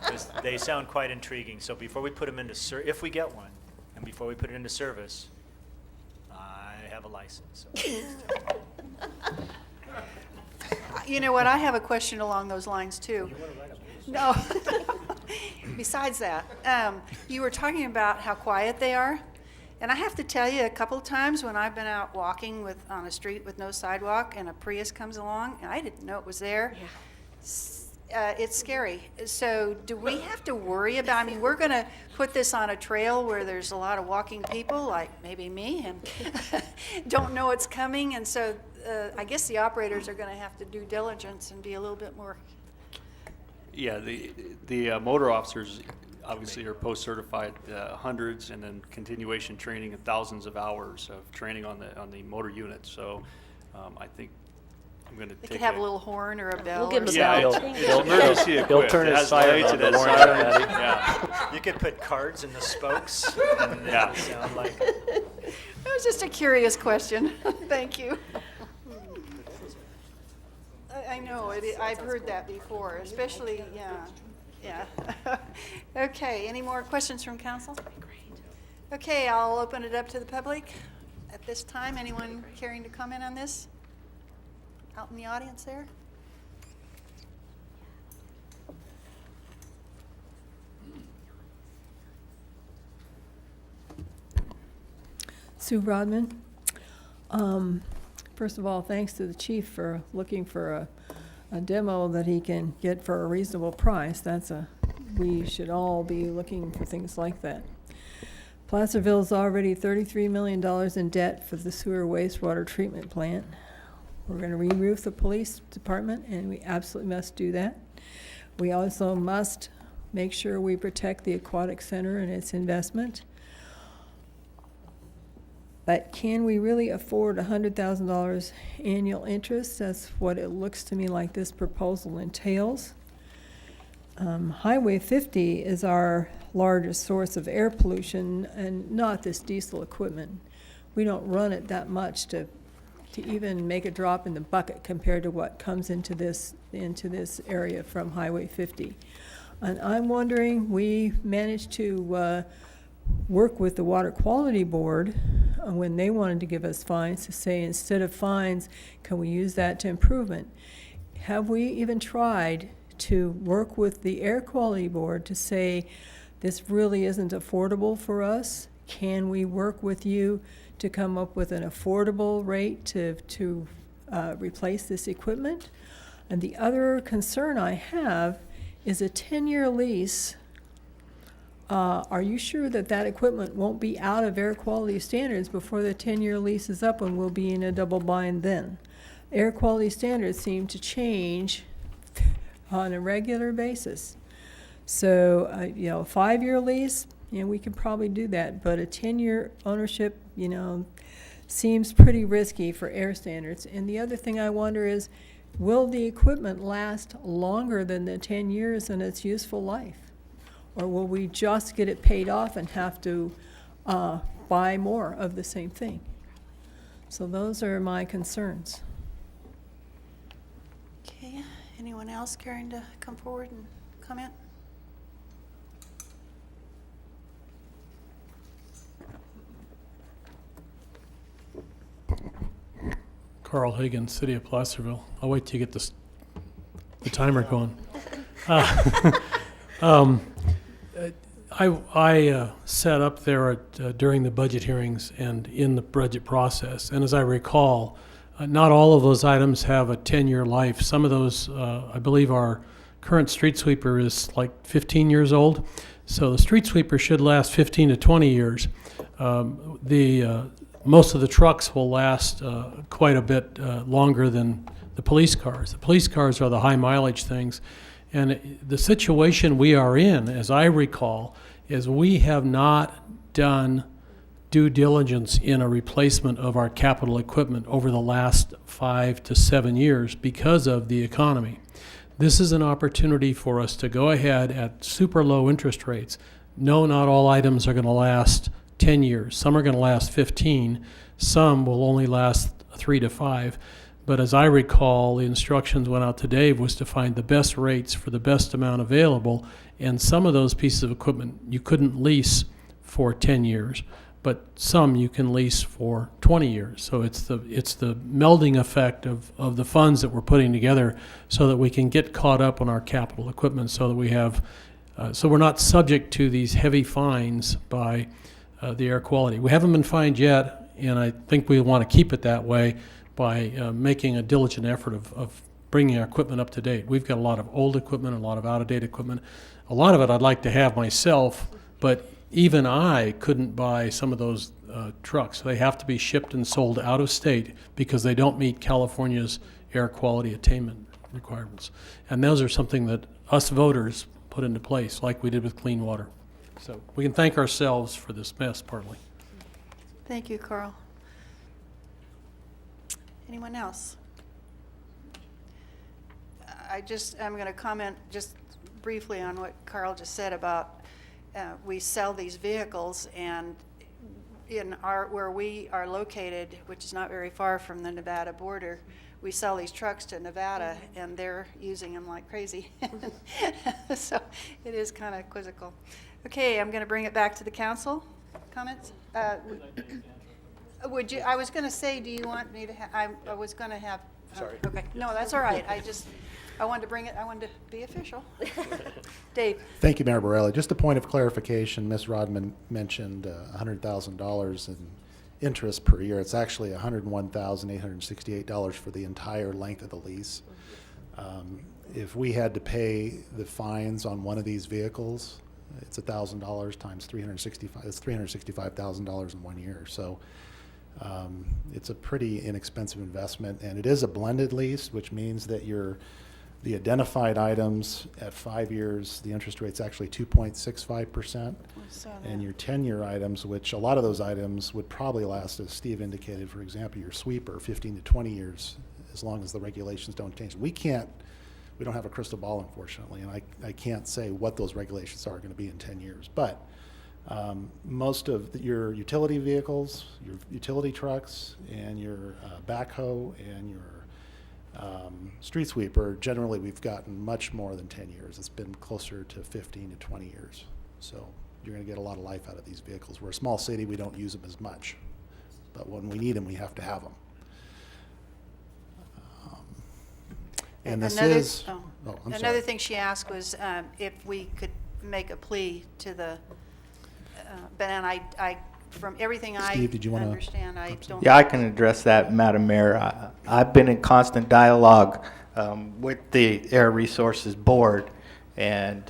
'Cause they sound quite intriguing. So before we put them into if we get one, and before we put it into service, I have a license. So. You know what, I have a question along those lines too. No. Besides that, you were talking about how quiet they are. And I have to tell you, a couple of times when I've been out walking on a street with no sidewalk and a Prius comes along, and I didn't know it was there, it's scary. So do we have to worry about, we're going to put this on a trail where there's a lot of walking people, like maybe me, and don't know it's coming. And so I guess the operators are going to have to do diligence and be a little bit more. Yeah, the motor officers obviously are post-certified, hundreds, and then continuation training and thousands of hours of training on the motor unit. So I think I'm going to They take could have a little horn or a bell. We'll give or them a Yeah, bell. it's emergency He'll equipped. turn It his has siren lights, on it has the morning, sirens. Patty. Yeah. You could put cards in the spokes. And Yeah. Sound like. It was just a curious question. Thank you. I know, I've heard that before, especially, yeah. Okay, any more questions from council? Okay, I'll open it up to the public at this time. Anyone caring to comment on this? Out in the audience there? Sue Rodman. First of all, thanks to the chief for looking for a demo that he can get for a reasonable price. We should all be looking for things like that. Placerville's already $33 million in debt for the sewer wastewater treatment plant. We're going to re-roof the police department, and we absolutely must do that. We also must make sure we protect the aquatic center and its investment. But can we really afford $100,000 annual interest? That's what it looks to me like this proposal entails. Highway 50 is our largest source of air pollution, and not this diesel equipment. We don't run it that much to even make a drop in the bucket compared to what comes into this area from Highway 50. And I'm wondering, we managed to work with the Water Quality Board when they wanted to give us fines to say, instead of fines, can we use that to improvement? Have we even tried to work with the Air Quality Board to say, this really isn't affordable for us? Can we work with you to come up with an affordable rate to replace this equipment? And the other concern I have is a 10-year lease. Are you sure that that equipment won't be out of air quality standards before the 10-year lease is up, and we'll be in a double bind then? Air quality standards seem to change on a regular basis. So, a 5-year lease, we could probably do that, but a 10-year ownership, seems pretty risky for air standards. And the other thing I wonder is, will the equipment last longer than the 10 years in its useful life? Or will we just get it paid off and have to buy more of the same thing? So those are my concerns. Okay, anyone else caring to come forward and comment? Carl Higgins, City of Placerville. I'll wait till you get the timer going. I sat up there during the budget hearings and in the budget process, and as I recall, not all of those items have a 10-year life. Some of those, I believe our current street sweeper is like 15 years old, so the street sweeper should last 15 to 20 years. Most of the trucks will last quite a bit longer than the police cars. The police cars are the high mileage things. And the situation we are in, as I recall, is we have not done due diligence in a replacement of our capital equipment over the last 5 to 7 years because of the economy. This is an opportunity for us to go ahead at super low interest rates. No, not all items are going to last 10 years. Some are going to last 15. Some will only last 3 to 5. But as I recall, the instructions went out to Dave was to find the best rates for the best amount available, and some of those pieces of equipment you couldn't lease for 10 years, but some you can lease for 20 years. So it's the melding effect of the funds that we're putting together so that we can get caught up on our capital equipment so that we have, so we're not subject to these heavy fines by the air quality. We haven't been fined yet, and I think we want to keep it that way by making a diligent effort of bringing our equipment up to date. We've got a lot of old equipment, a lot of out-of-date equipment. A lot of it I'd like to have myself, but even I couldn't buy some of those trucks. They have to be shipped and sold out of state because they don't meet California's air quality attainment requirements. And those are something that us voters put into place, like we did with clean water. So we can thank ourselves for this mess, partly. Thank you, Carl. Anyone else? I'm going to comment just briefly on what Carl just said about we sell these vehicles, and where we are located, which is not very far from the Nevada border, we sell these trucks to Nevada, and they're using them like crazy. So it is kind of quizzical. Okay, I'm going to bring it back to the council. comments? Would you, I was going to say, do you want me to have, I was going to have. Sorry. Okay, no, that's all right. I wanted to bring it, I wanted to be official. Dave? Thank you, Mayor Borelli. Just a point of clarification, Ms. Rodman mentioned $100,000 in interest per year. It's actually $101,868 for the entire length of the lease. If we had to pay the fines on one of these vehicles, it's $1,000 times 365. It's $365,000 in 1 year. So it's a pretty inexpensive investment, and it is a blended lease, which means that the identified items at 5 years, the interest rate's actually 2.65%, and your 10-year items, which a lot of those items would probably last, as Steve indicated, for example, your sweeper, 15 to 20 years, as long as the regulations don't change. We don't have a crystal ball, unfortunately, and I can't say what those regulations are going to be in 10 years. But most of your utility vehicles, your utility trucks, and your backhoe and your street sweeper, generally we've gotten much more than 10 years. It's been closer to 15 to 20 years. So you're going to get a lot of life out of these vehicles. We're a small city, we don't use them as much. But when we need them, we have to have them. And this is... I'm Another sorry. thing she asked was if we could make a plea to the, but and I from everything Steve, did you wanna- understand, I don't. Yeah, I can address that, Madam Mayor. I've been in constant dialogue with the Air Resources Board, and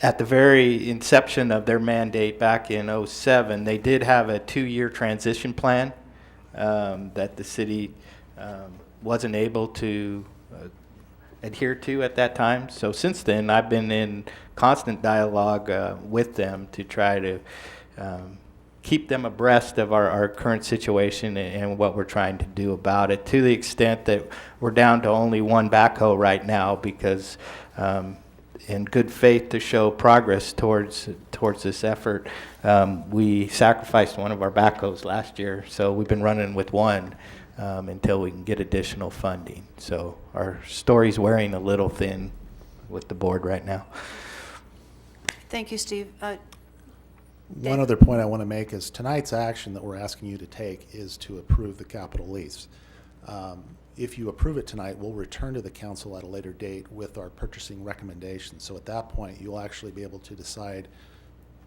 at the very inception of their mandate back in '07, they did have a 2-year transition plan that the city wasn't able to adhere to at that time. So since then, I've been in constant dialogue with them to try to keep them abreast of our current situation and what we're trying to do about it, to the extent that we're down to only one backhoe right now because in good faith to show progress towards this effort, we sacrificed one of our backhoes last year, so we've been running with one until we can get additional funding. So our story's wearing a little thin with the board right now. Thank you, Steve. One other point I want to make is tonight's action that we're asking you to take is to approve the capital lease. If you approve it tonight, we'll return to the council at a later date with our purchasing recommendations. So at that point, you'll actually be able to decide,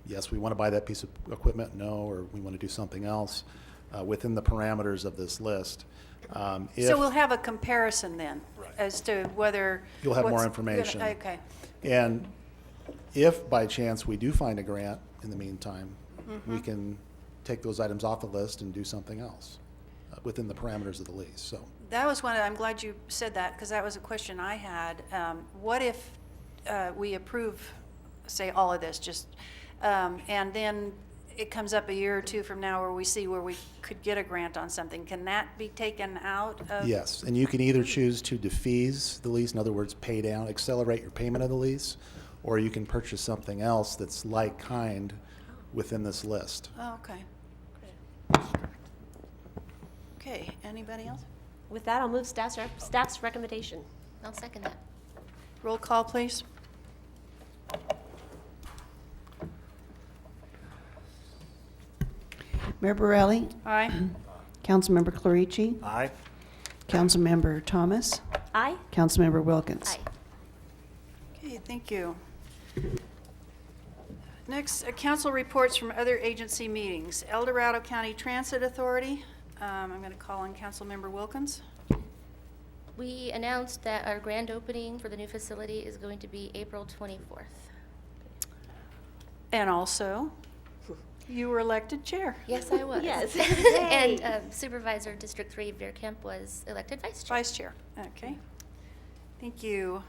yes, we want to buy that piece of equipment, no, or we want to do something else within the parameters of this list. So we'll have a comparison then as to whether. You'll have more what's information. good- Okay. And if by chance we do find a grant in the meantime, we can take those items off the list and do something else within the parameters of the lease. So That was one, I'm glad you said that, because that was a question I had. What if we approve, say, all of this, just, and then it comes up a year or two from now where we see where we could get a grant on something? Can that be taken out of? yes, and you can either choose to defease the lease, in other words, pay down, accelerate your payment of the lease, or you can purchase something else that's like kind within this list. Oh, okay. Okay, anybody else? With that, I'll move staff's recommendation. I'll second that. Roll call, please. Mayor Borelli, Aye. Councilmember Clarici, Aye. Councilmember Thomas, Aye? Councilmember Wilkins. Aye. Okay, thank you. Next, council reports from other agency meetings. El Dorado County Transit Authority. I'm going to call on Councilmember Wilkins. We announced that our grand opening for the new facility is going to be April 24th. And also, you were elected chair. Yes, I was. Yes. And Supervisor District 3 Veerkamp was elected vice chair. Vice chair, okay. Thank you.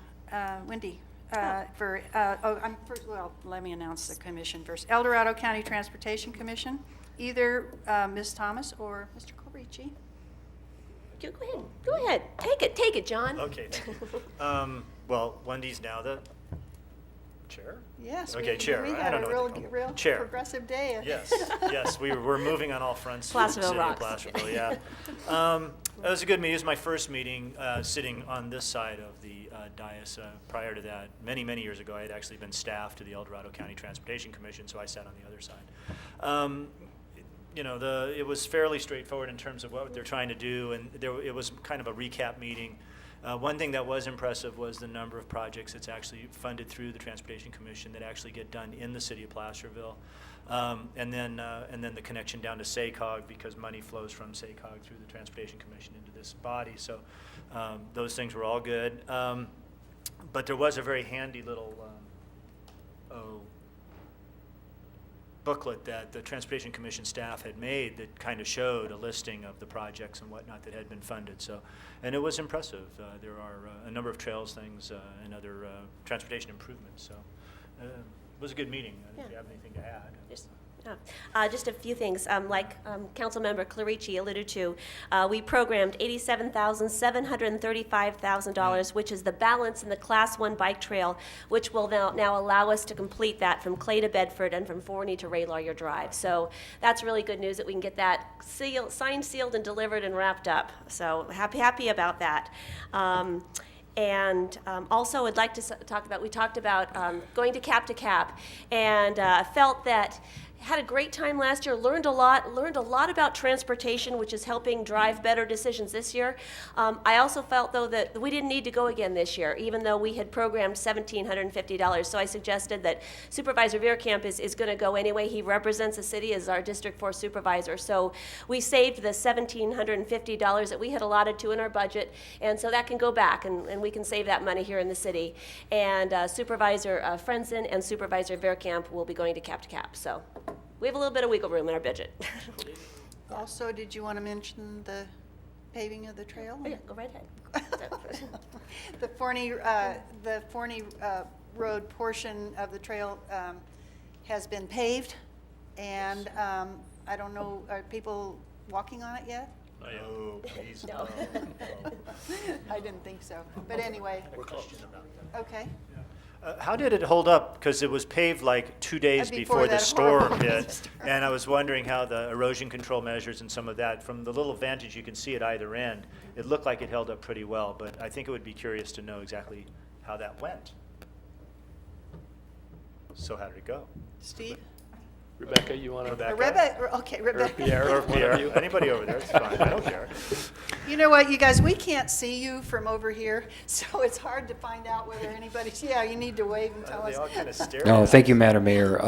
Wendy, well, let me announce the commission first. El Dorado County Transportation Commission, either Ms. Thomas or Mr. Corici. Go ahead. Take it, John. Okay, thank you. Well, Wendy's now the chair? Yes. Okay, chair. We I had don't a know what they call it. real Chair. progressive day. Yes, yes, we're moving on all fronts. for the Placerville city of rocks. Placerville, yeah. Council? It was a good meeting. It was my first meeting sitting on this side of the dais. Prior to that, many, many years ago, I had actually been staff to the El Dorado County Transportation Commission, so I sat on the other side. You know, it was fairly straightforward in terms of what they're trying to do, and it was kind of a recap meeting. One thing that was impressive was the number of projects that's actually funded through the Transportation Commission that actually get done in the city of Placerville. And then the connection down to SACOG, because money flows from SACOG through the Transportation Commission into this body. So those things were all good. But there was a very handy little booklet that the Transportation Commission staff had made that kind of showed a listing of the projects and whatnot that had been funded. So, and it was impressive. There are a number of trails things and other transportation improvements. So it was a good meeting. If you have anything to add. Just a few things. Like Councilmember Clarici alluded to, we programmed $87,735,000, which is the balance in the Class 1 bike trail, which will now allow us to complete that from Clay to Bedford and from Forney to Ray Lawyer Drive. So that's really good news that we can get that signed, sealed, and delivered and wrapped up. So happy about that. And also I'd like to talk about, we talked about going to cap, and felt that had a great time last year, learned a lot about transportation, which is helping drive better decisions this year. I also felt, though, that we didn't need to go again this year, even though we had programmed $1,750. So I suggested that Supervisor Veerkamp is going to go anyway. He represents the city as our District 4 supervisor. So we saved the $1,750 that we had allotted to in our budget, and so that can go back, and we can save that money here in the city. And Supervisor Frenzen and Supervisor Veerkamp will be going to cap. So we have a little bit of wiggle room in our budget. Also, did you want to mention the paving of the trail? Oh, yeah, go right ahead. The Forney Road portion of the trail has been paved, and I don't know, are people walking on it yet? Oh, please. No. I didn't think so, but anyway. Okay. How did it hold up? Because it was paved like 2 days before the that storm horrible hit. storm. And I was wondering how the erosion control measures and some of that, from the little vantage you can see at either end, it looked like it held up pretty well. But I think it would be curious to know exactly how that went. So how did it go? Steve? Rebecca, you want to? Rebecca? Okay, Rebecca. Pierre, Or one of Pierre. you. Anybody over there, it's fine, I don't care. You know what, you guys, we can't see you from over here, so it's hard to find out whether anybody's, yeah, you need to wave and tell They us. all kind of stare No, at thank us. you, Madam Mayor.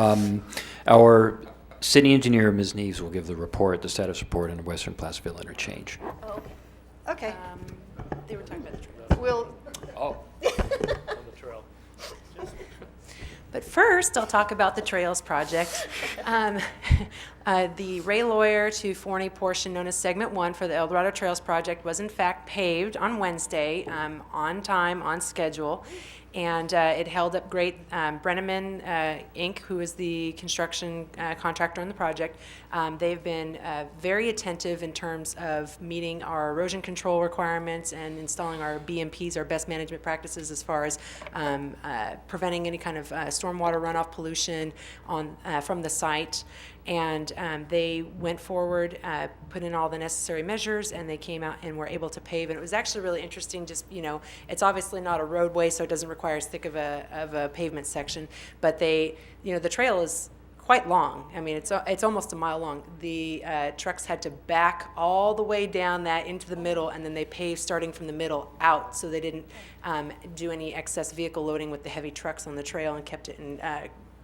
Our city engineer, Ms. Neves, will give the status report on the Western Placerville interchange. Oh, okay. Okay, They were talking about the trail. we'll, Oh. On the trail. But first, I'll talk about the Trails project. The Ray Lawyer to Forney portion, known as Segment 1 for the El Dorado Trails project, was in fact paved on Wednesday, on time, on schedule, and it held up great. Brenneman Inc., who is the construction contractor on the project, they've been very attentive in terms of meeting our erosion control requirements and installing our BMPs, our best management practices, as far as preventing any kind of stormwater runoff pollution from the site. And they went forward, put in all the necessary measures, and they came out and were able to pave. And it was actually really interesting. Just, you know, it's obviously not a roadway, so it doesn't require as thick of a pavement section. But they, you know, the trail is quite long. I mean, it's almost a mile long. The trucks had to back all the way down that into the middle, and then they paved starting from the middle out, so they didn't do any excess vehicle loading with the heavy trucks on the trail, and kept it in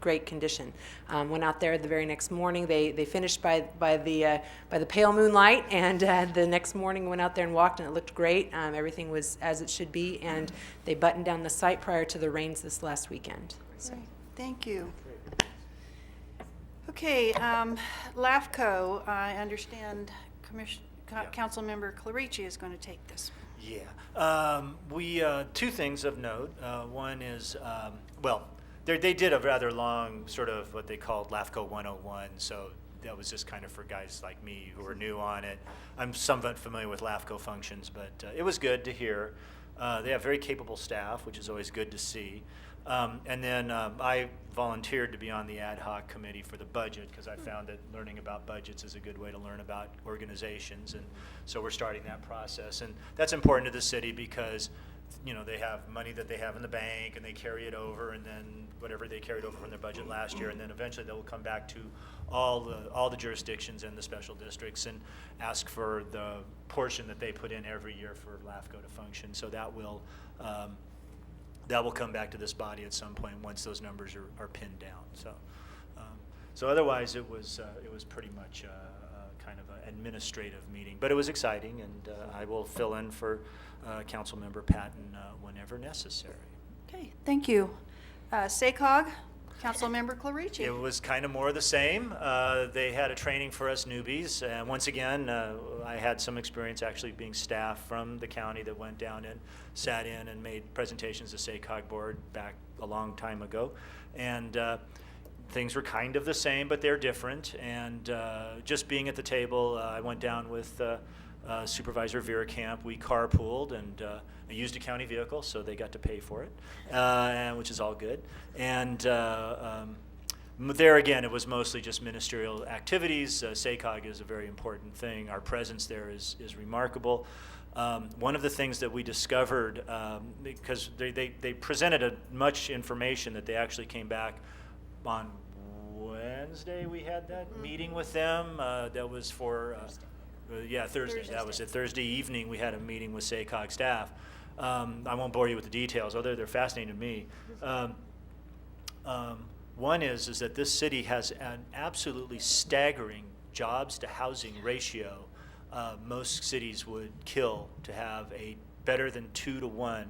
great condition. Went out there the very next morning. They finished by the pale moonlight, and the next morning went out there and walked, and it looked great. Everything was as it should be, and they buttoned down the site prior to the rains this last weekend. So. Great. Thank you. Okay, LAFCO, I understand Councilmember Clarici is going to take this. Yeah. We two things of note. One is, well, they did a rather long sort of what they called LAFCO 101, so that was just kind of for guys like me who are new on it. I'm somewhat familiar with LAFCO functions, but it was good to hear. They have very capable staff, which is always good to see. And then I volunteered to be on the ad hoc committee for the budget because I found that learning about budgets is a good way to learn about organizations. And so we're starting that process. And that's important to the city because they have money that they have in the bank and they carry it over, and then whatever they carried over from their budget last year, and then eventually they will come back to all the jurisdictions and the special districts and ask for the portion that they put in every year for LAFCO to function. So that will come back to this body at some point once those numbers are pinned down. So otherwise it was pretty much kind of an administrative meeting, but it was exciting, and I will fill in for Councilmember Patton whenever necessary. Okay, thank you. SACOG, Councilmember Clarici. It was kind of more of the same. They had a training for us newbies, and once again, I had some experience actually being staff from the county that went down and sat in and made presentations to SACOG board back a long time ago, and things were kind of the same, but they're different. And just being at the table, I went down with Supervisor Veerkamp. We carpooled, and I used a county vehicle, so they got to pay for it, which is all good. And there again, it was mostly just ministerial activities. SACOG is a very important thing. Our presence there is remarkable. One of the things that we discovered, because they presented much information, that they actually came back on Wednesday. We had that meeting with them. That was for Thursday. That was it. Thursday evening, we had a meeting with SACOG staff. I won't bore you with the details, although they're fascinating to me. One is that this city has an absolutely staggering jobs to housing ratio. Most cities would kill to have a better than 2-to-1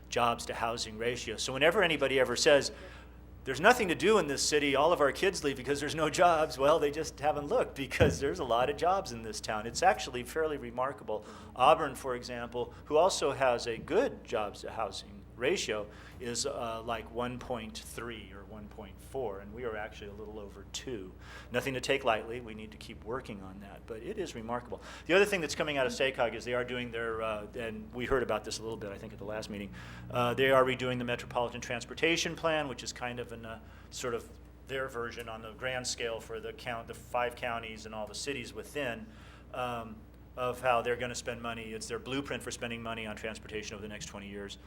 jobs to housing ratio. So whenever anybody ever says, there's nothing to do in this city, all of our kids leave because there's no jobs, well, they just haven't looked, because there's a lot of jobs in this town. It's actually fairly remarkable. Auburn, for example, who also has a good jobs to housing ratio, is like 1.3 or 1.4, and we are actually a little over 2. Nothing to take lightly. We need to keep working on that, but it is remarkable. The other thing that's coming out of SACOG is they are doing their, and we heard about this a little bit, I think, at the last meeting, they are redoing the Metropolitan Transportation Plan, which is kind of sort of their version on the grand scale for the 5 counties and all the cities within, of how they're going to spend money. It's their blueprint for spending money on transportation over the next 20 years.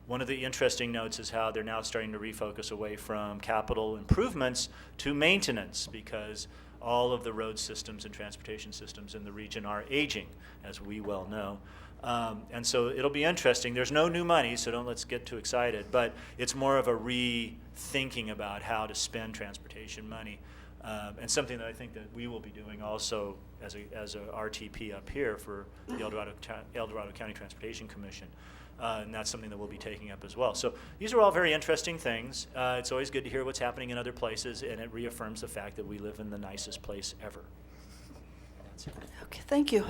One of the interesting notes is how they're now starting to refocus away from capital improvements to maintenance, because all of the road systems and transportation systems in the region are aging, as we well know. And so it'll be interesting. There's no new money, so let's get too excited, but it's more of a rethinking about how to spend transportation money. And something that I think that we will be doing also as a RTP up here for the El Dorado County Transportation Commission. And that's something that we'll be taking up as well. So these are all very interesting things. It's always good to hear what's happening in other places, and it reaffirms the fact that we live in the nicest place ever. That's it. Okay, thank you.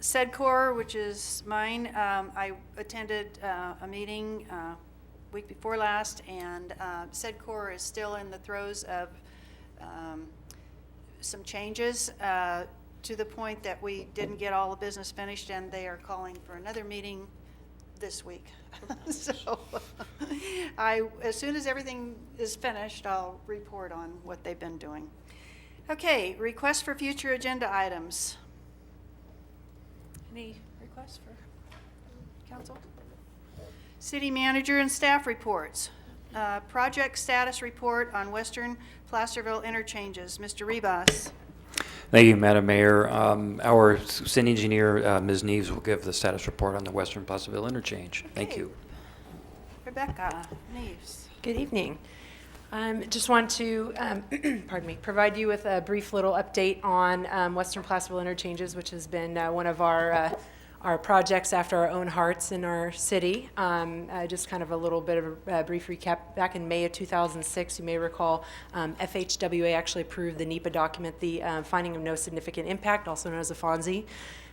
SEDCOR, which is mine, I attended a meeting week before last, and SEDCOR is still in the throes of some changes to the point that we didn't get all the business finished, and they are calling for another meeting this week. So as soon as everything is finished, I'll report on what they've been doing. Okay, requests for future agenda items. Any requests for council? City manager and staff reports. Project status report on Western Placerville interchanges. Mr. Rebus. Thank you, Madam Mayor. Our city engineer, Ms. Neves, will give the status report on the Western Placerville interchange. Thank you. Rebecca Neves. Good evening. Just want to, pardon me, provide you with a brief little update on Western Placerville interchanges, which has been one of our projects after our own hearts in our city. Just kind of a little bit of a brief recap. Back in May of 2006, you may recall, FHWA actually approved the NEPA document, the Finding of No Significant Impact, also known as a FONSI.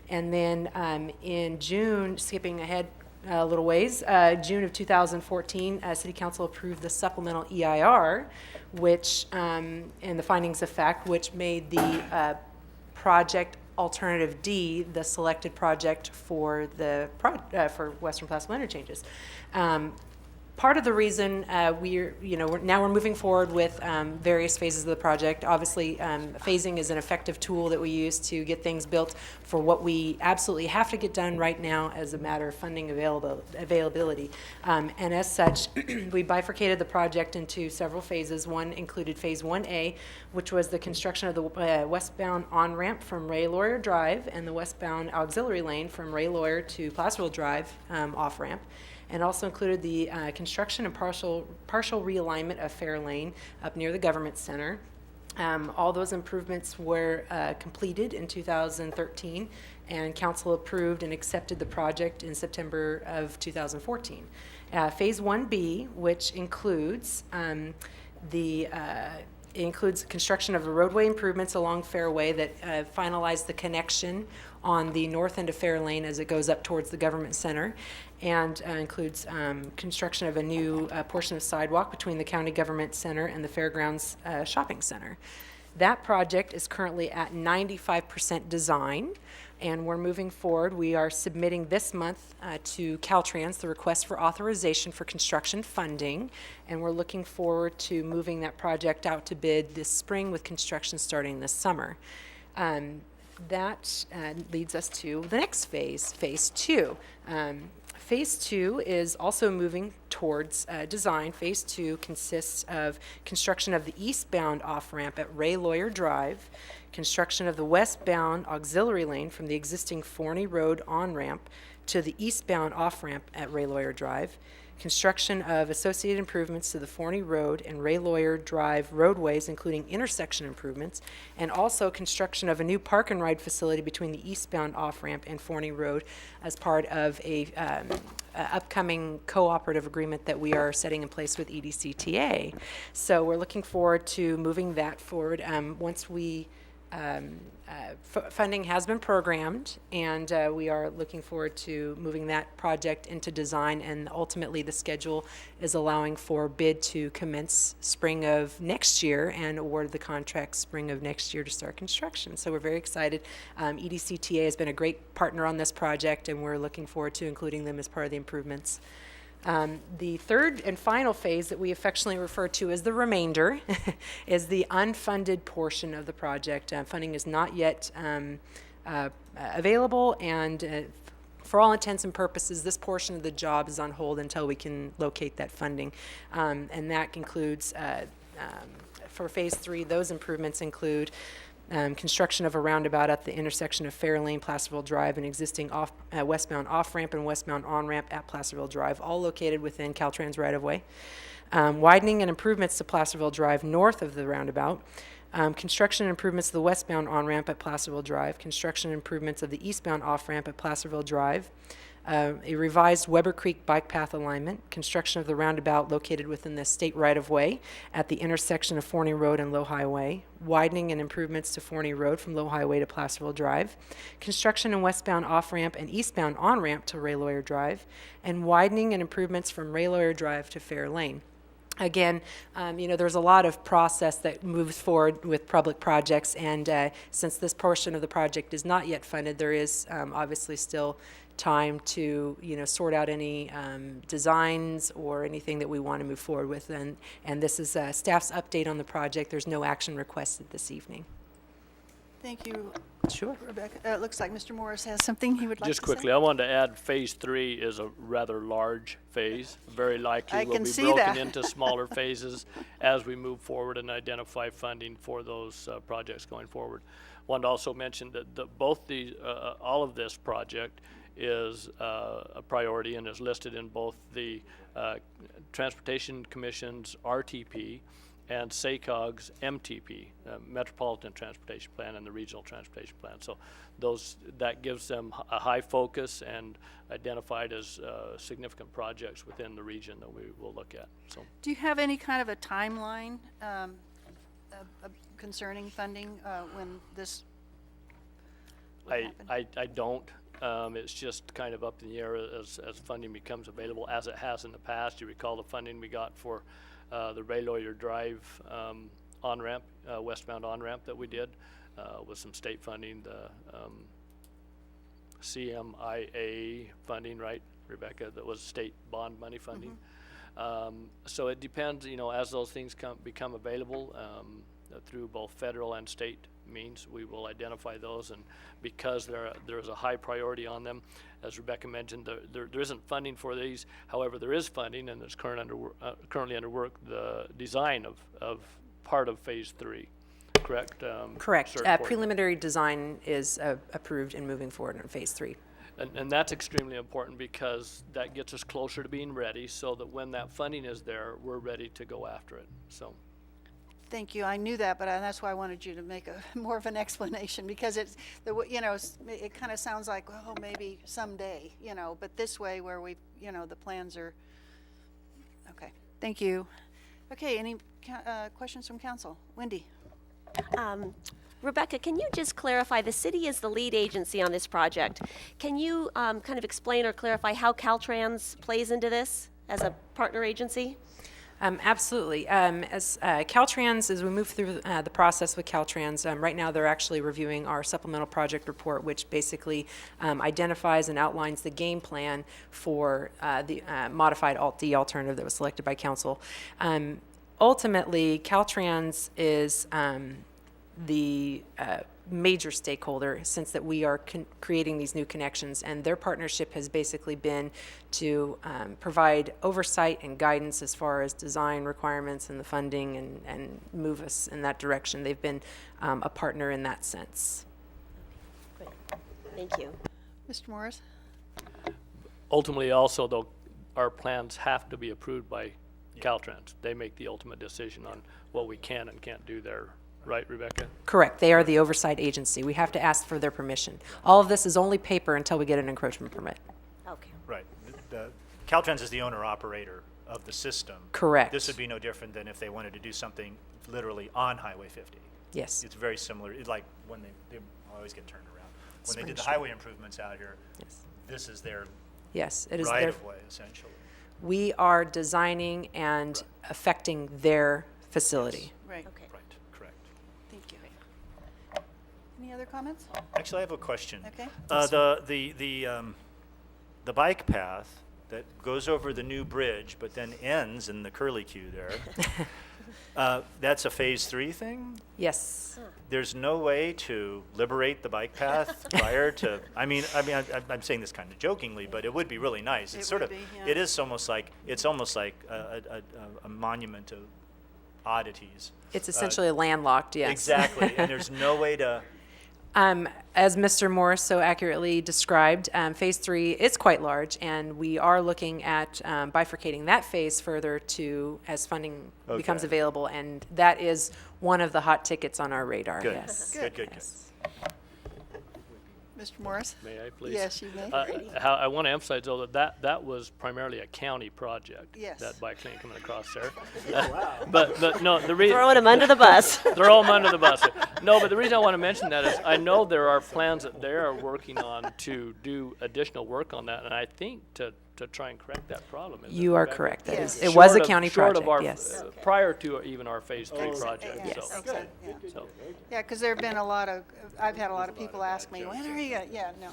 And then in June, skipping ahead a little ways, June of 2014, City Council approved the supplemental EIR, which, and the findings of fact, which made the project Alternative D the selected project for the for Western Placerville interchanges. Part of the reason now we're moving forward with various phases of the project. Obviously, phasing is an effective tool that we use to get things built for what we absolutely have to get done right now as a matter of funding availability. And as such, we bifurcated the project into several phases. One included Phase 1A, which was the construction of the westbound on-ramp from Ray Lawyer Drive and the westbound auxiliary lane from Ray Lawyer to Placerville Drive off-ramp, and also included the construction and partial realignment of Fair Lane up near the Government Center. All those improvements were completed in 2013, and council approved and accepted the project in September of 2014. Phase 1B, which includes includes construction of the roadway improvements along Fairway that finalize the connection on the north end of Fair Lane as it goes up towards the Government Center, and includes construction of a new portion of sidewalk between the County Government Center and the Fairgrounds Shopping Center. That project is currently at 95% design, and we're moving forward. We are submitting this month to Caltrans the request for authorization for construction funding, and we're looking forward to moving that project out to bid this spring with construction starting this summer. That leads us to the next phase, Phase 2. Phase 2 is also moving towards design. Phase 2 consists of construction of the eastbound off-ramp at Ray Lawyer Drive, construction of the westbound auxiliary lane from the existing Forney Road on-ramp to the eastbound off-ramp at Ray Lawyer Drive, construction of associated improvements to the Forney Road and Ray Lawyer Drive roadways, including intersection improvements, and also construction of a new park and ride facility between the eastbound off-ramp and Forney Road as part of a upcoming cooperative agreement that we are setting in place with EDCTA. So we're looking forward to moving that forward once we funding has been programmed, and we are looking forward to moving that project into design, and ultimately the schedule is allowing for bid to commence spring of next year and award the contract spring of next year to start construction. So we're very excited. EDCTA has been a great partner on this project, and we're looking forward to including them as part of the improvements. The third and final phase that we affectionately refer to as the remainder is the unfunded portion of the project. Funding is not yet available, and for all intents and purposes, this portion of the job is on hold until we can locate that funding. And that includes, for Phase 3, those improvements include construction of a roundabout at the intersection of Fair Lane, Placerville Drive, and existing westbound off-ramp and westbound on-ramp at Placerville Drive, all located within Caltrans right-of-way. Widening and improvements to Placerville Drive north of the roundabout. Construction improvements to the westbound on-ramp at Placerville Drive. Construction improvements of the eastbound off-ramp at Placerville Drive. A revised Weber Creek bike path alignment, construction of the roundabout located within the state right-of-way at the intersection of Forney Road and Low Highway, widening and improvements to Forney Road from Low Highway to Placerville Drive, construction and westbound off-ramp and eastbound on-ramp to Ray Lawyer Drive, and widening and improvements from Ray Lawyer Drive to Fair Lane. Again, there's a lot of process that moves forward with public projects, and since this portion of the project is not yet funded, there is obviously still time to sort out any designs or anything that we want to move forward with, and this is staff's update on the project. There's no action requested this evening. Thank you. Sure. Rebecca, it looks like Mr. Morris has something he would like Just to quickly, say. I wanted to add Phase 3 is a rather large phase. Very likely I will can be see broken that. into smaller phases as we move forward and identify funding for those projects going forward. Wanted to also mention that all of this project is a priority and is listed in both the Transportation Commission's RTP and SACOG's MTP, Metropolitan Transportation Plan, and the Regional Transportation Plan. So that gives them a high focus and identified as significant projects within the region that we will look at. So, Do you have any kind of a timeline concerning funding when this would happen? I don't. It's just kind of up in the air as funding becomes available, as it has in the past. You recall the funding we got for the Ray Lawyer Drive on-ramp, westbound on-ramp that we did with some state funding, the CMIA funding, right, Rebecca? That was state bond money funding. So it depends, as those things become available through both federal and state means, we will identify those. And because there is a high priority on them, as Rebecca mentioned, there isn't funding for these. However, there is funding, and it's currently under work, the design of part of Phase 3. Correct? Correct. Certain portion. Preliminary design is approved and moving forward in Phase 3. And that's extremely important because that gets us closer to being ready so that when that funding is there, we're ready to go after it. So. Thank you. I knew that, but that's why I wanted you to make more of an explanation, because it kind of sounds like, oh, maybe someday, but this way where we, the plans are, okay. Thank you. Okay, any questions from council? Wendy? Rebecca, can you just clarify, the city is the lead agency on this project. Can you kind of explain or clarify how Caltrans plays into this as a partner agency? Absolutely. As Caltrans, as we move through the process with Caltrans, right now they're actually reviewing our supplemental project report, which basically identifies and outlines the game plan for the modified Alt-D alternative that was selected by council. Ultimately, Caltrans is the major stakeholder, since that we are creating these new connections, and their partnership has basically been to provide oversight and guidance as far as design requirements and the funding, and move us in that direction. They've been a partner in that sense. Great. Thank you. Mr. Morris? Ultimately, also, though, our plans have to be approved by Caltrans. They make the ultimate decision on what we can and can't do there. Right, Rebecca? Correct. They are the oversight agency. We have to ask for their permission. All of this is only paper until we get an encroachment permit. Okay. Right. Caltrans is the owner-operator of the system. Correct. This would be no different than if they wanted to do something literally on Highway 50. Yes. It's very similar. It's like when they always get turned around. When they did the Spring highway improvements out here, Yes. this is their Yes, it is right their, of way, essentially. we are designing and affecting their facility. Right. Okay. Right, correct. Thank you. Any other comments? Actually, I have a question. Okay. The bike path that goes over the new bridge, but then ends in the curlicue there, that's a Phase 3 thing? Yes. There's no way to liberate the bike path prior to, I'm saying this kind of jokingly, but it would be really nice. It's It sort would of, be, yeah. it is almost like a monument of oddities. It's essentially landlocked, yes. Exactly, and there's no way to, As Mr. Morris so accurately described, Phase 3 is quite large, and we are looking at bifurcating that phase further to as funding becomes Okay. available, and that is one of the hot tickets on our radar. Good. Yes. Good. Yes. Mr. Morris? May I, please? Yes, you may. I want to emphasize, though, that was primarily a county project. Yes. That bike lane coming across there. But no, the reason. Throwing them under the bus. Throw them under the bus. No, but the reason I want to mention that is I know there are plans that they are working on to do additional work on that, and I think to try and correct that problem. Isn't it, You are Rebecca? correct. That Yes. is, it was a Short county short project, of our, yes. prior to even our Phase 3 project. Yes. So, Okay, yeah. so. Yeah, because there have been I've had a lot of people ask me, when are you gonna, no.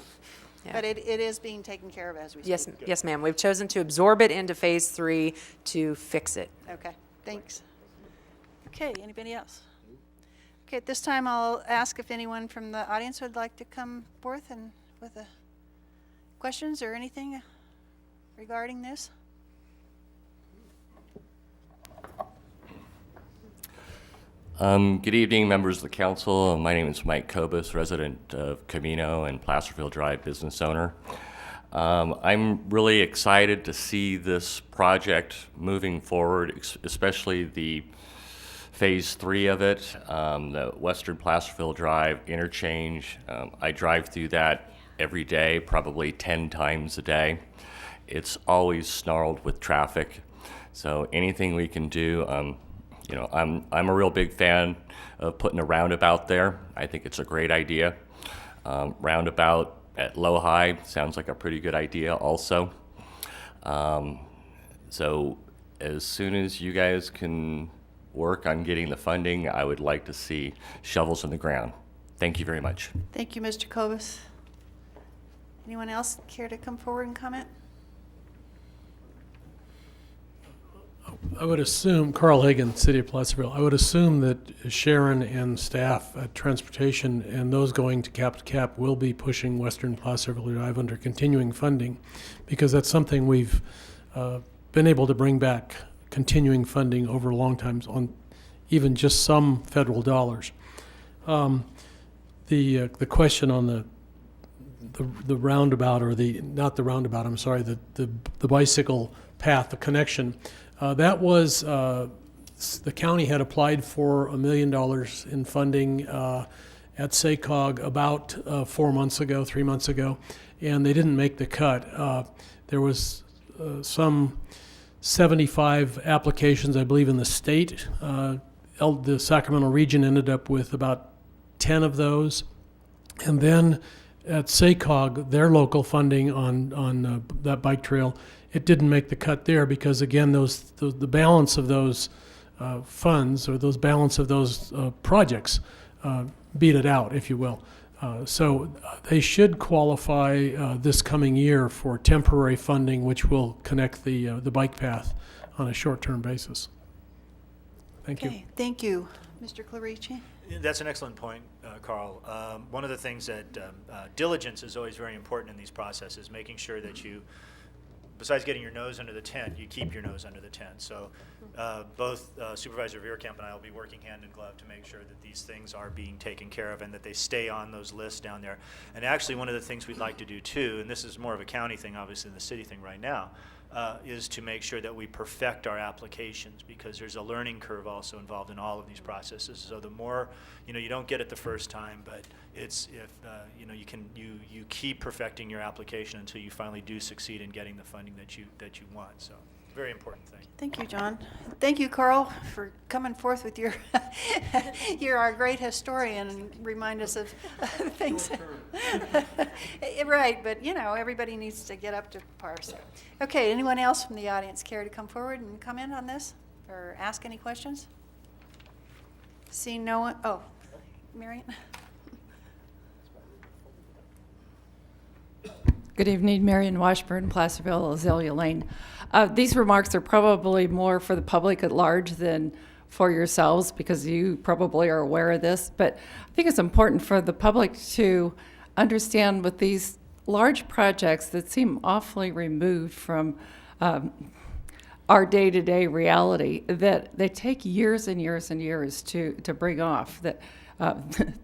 Yeah. But it is being taken care of as we speak. Yes, yes, ma'am. We've chosen to absorb it into Phase 3 to fix it. Okay, thanks. Okay, anybody else? Okay, at this time, I'll ask if anyone from the audience would like to come forth and with questions or anything regarding this. Good evening, members of the council. My name is Mike Kobus, resident of Camino and Placerville Drive business owner. I'm really excited to see this project moving forward, especially the Phase 3 of it, the Western Placerville Drive interchange. I drive through that every day, probably 10 times a day. It's always snarled with traffic, so anything we can do, I'm a real big fan of putting a roundabout there. I think it's a great idea. Roundabout at low-high sounds like a pretty good idea also. So as soon as you guys can work on getting the funding, I would like to see shovels in the ground. Thank you very much. Thank you, Mr. Kobus. Anyone else care to come forward and comment? I would assume, Carl Hagan, City of Placerville, I would assume that Sharon and staff at Transportation and those going to cap will be pushing Western Placerville Drive under continuing funding, because that's something we've been able to bring back, continuing funding over long times on even just some federal dollars. The question on the roundabout, or not the roundabout, I'm sorry, the bicycle path, the connection, that was, the county had applied for $1 million in funding at SACOG about 3 months ago, and they didn't make the cut. There was some 75 applications, I believe, in the state. The Sacramento region ended up with about 10 of those. And then at SACOG, their local funding on that bike trail, it didn't make the cut there because, again, the balance of those funds, or those balance of those projects beat it out, if you will. So they should qualify this coming year for temporary funding, which will connect the bike path on a short-term basis. Thank you. Okay, thank you. Mr. Clarici? That's an excellent point, Carl. One of the things that diligence is always very important in these processes, making sure that you, besides getting your nose under the tent, you keep your nose under the tent. So both Supervisor Veerkamp and I will be working hand in glove to make sure that these things are being taken care of and that they stay on those lists down there. And actually, one of the things we'd like to do too, and this is more of a county thing, obviously, than the city thing right now, is to make sure that we perfect our applications, because there's a learning curve also involved in all of these processes. So the more, you don't get it the first time, but it's if you keep perfecting your application until you finally do succeed in getting the funding that you want. So very important thing. Thank you, John. Thank you, Carl, for coming forth with your, you're our great historian and remind us of things. Right, but everybody needs to get up to par. So. Okay, anyone else from the audience care to come forward and comment on this or ask any questions? Seeing no one, oh, Marion? Good evening, Marion Washburn, Placerville, Azalea Lane. These remarks are probably more for the public at large than for yourselves, because you probably are aware of this, but I think it's important for the public to understand with these large projects that seem awfully removed from our day-to-day reality, that they take years and years and years to bring off. That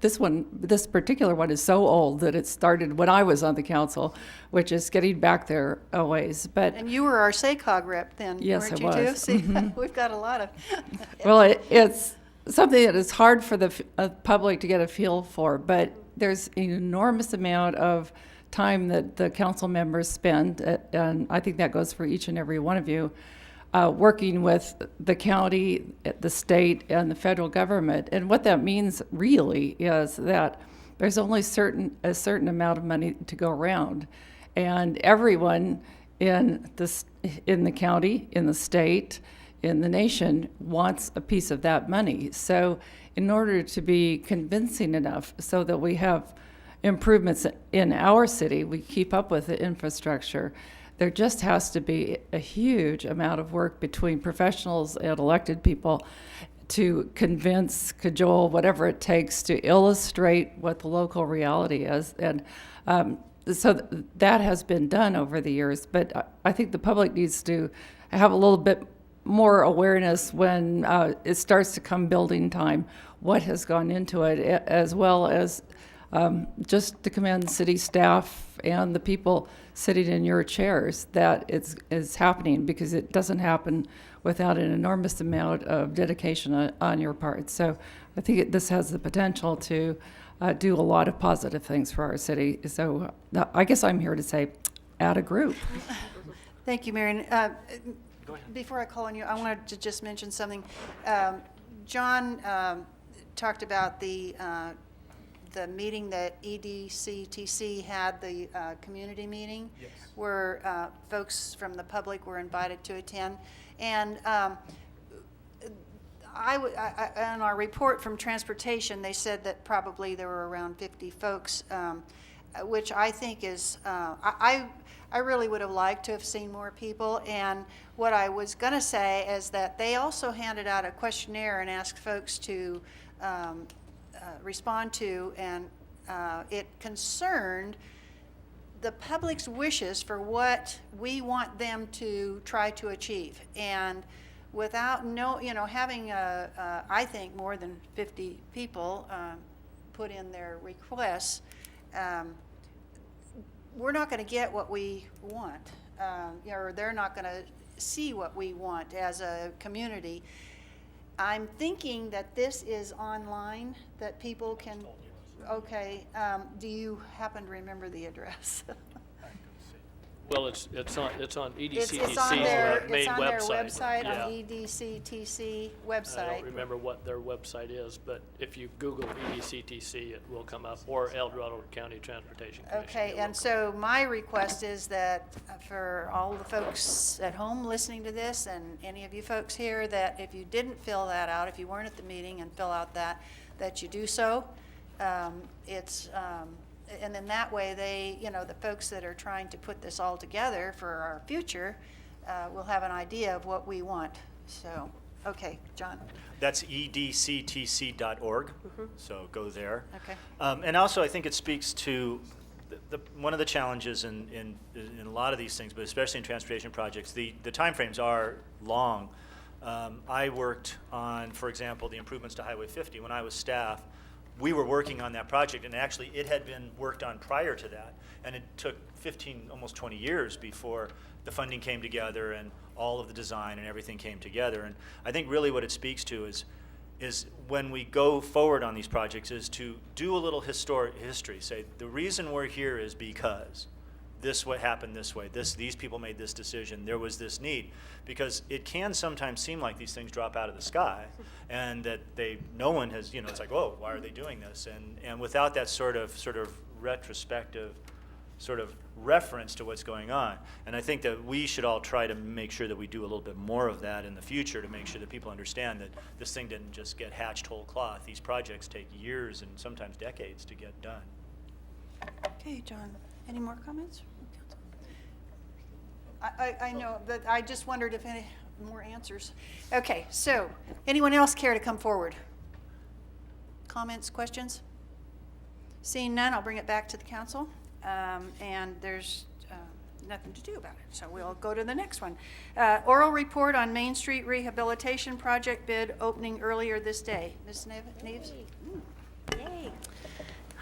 this particular one is so old that it started when I was on the council, which is getting back there a ways. But and you were our SACOG rep then, yes, weren't I you was. too? See, Mm-hmm. we've got a lot of. Well, it's something that is hard for the public to get a feel for, but there's an enormous amount of time that the council members spend, and I think that goes for each and every one of you, working with the county, the state, and the federal government. And what that means really is that there's only a certain amount of money to go around. And everyone in the county, in the state, in the nation wants a piece of that money. So in order to be convincing enough so that we have improvements in our city, we keep up with the infrastructure, there just has to be a huge amount of work between professionals and elected people to convince, cajole, whatever it takes to illustrate what the local reality is. And so that has been done over the years, but I think the public needs to have a little bit more awareness when it starts to come building time, what has gone into it, as well as just to commend city staff and the people sitting in your chairs that it's happening, because it doesn't happen without an enormous amount of dedication on your part. So I think this has the potential to do a lot of positive things for our city. So I guess I'm here to say, add a group. Thank you, Marion. Before I call on you, I wanted to just mention something. John talked about the meeting that EDCTC had, the community meeting, yes, where folks from the public were invited to attend. And in our report from transportation, they said that probably there were around 50 folks. which I think is, I really would have liked to have seen more people. And what I was going to say is that they also handed out a questionnaire and asked folks to respond to, and it concerned the public's wishes for what we want them to try to achieve. And without having, I think, more than 50 people put in their requests, we're not going to get what we want, or they're not going to see what we want as a community. I'm thinking that this is online, that people can, okay, do you happen to remember the address? Well, it's on EDCTC's It's on their main website, Yeah. on EDCTC I website. don't remember what their website is, but if you Google EDCTC, it will come up, or El Dorado County Transportation Commission. Okay, and so my request is that for all the folks at home listening to this, and any of you folks here, that if you didn't fill that out, if you weren't at the meeting and fill out that you do so. And then that way they, the folks that are trying to put this all together for our future will have an idea of what we want. So, okay, John. That's edctc.org, so go there. Okay. And also, I think it speaks to one of the challenges in a lot of these things, but especially in transportation projects, the timeframes are long. I worked on, for example, the improvements to Highway 50 when I was staff. We were working on that project, and actually it had been worked on prior to that, and it took 15, almost 20 years before the funding came together and all of the design and everything came together. And I think really what it speaks to is when we go forward on these projects is to do a little history. Say, the reason we're here is because what happened this way. These people made this decision. There was this need, because it can sometimes seem like these things drop out of the sky, and that no one has. It's like, whoa, why are they doing this? And without that sort of retrospective, sort of reference to what's going on. And I think that we should all try to make sure that we do a little bit more of that in the future to make sure that people understand that this thing didn't just get hatched whole cloth. These projects take years and sometimes decades to get done. Okay, John. Any more comments? I know, that I just wondered if any more answers. Okay, so anyone else care to come forward? Comments, questions? Seeing none, I'll bring it back to the council. And there's nothing to do about it, so we'll go to the next one. Oral report on Main Street Rehabilitation Project bid opening earlier this day. Ms. Neves? Yay.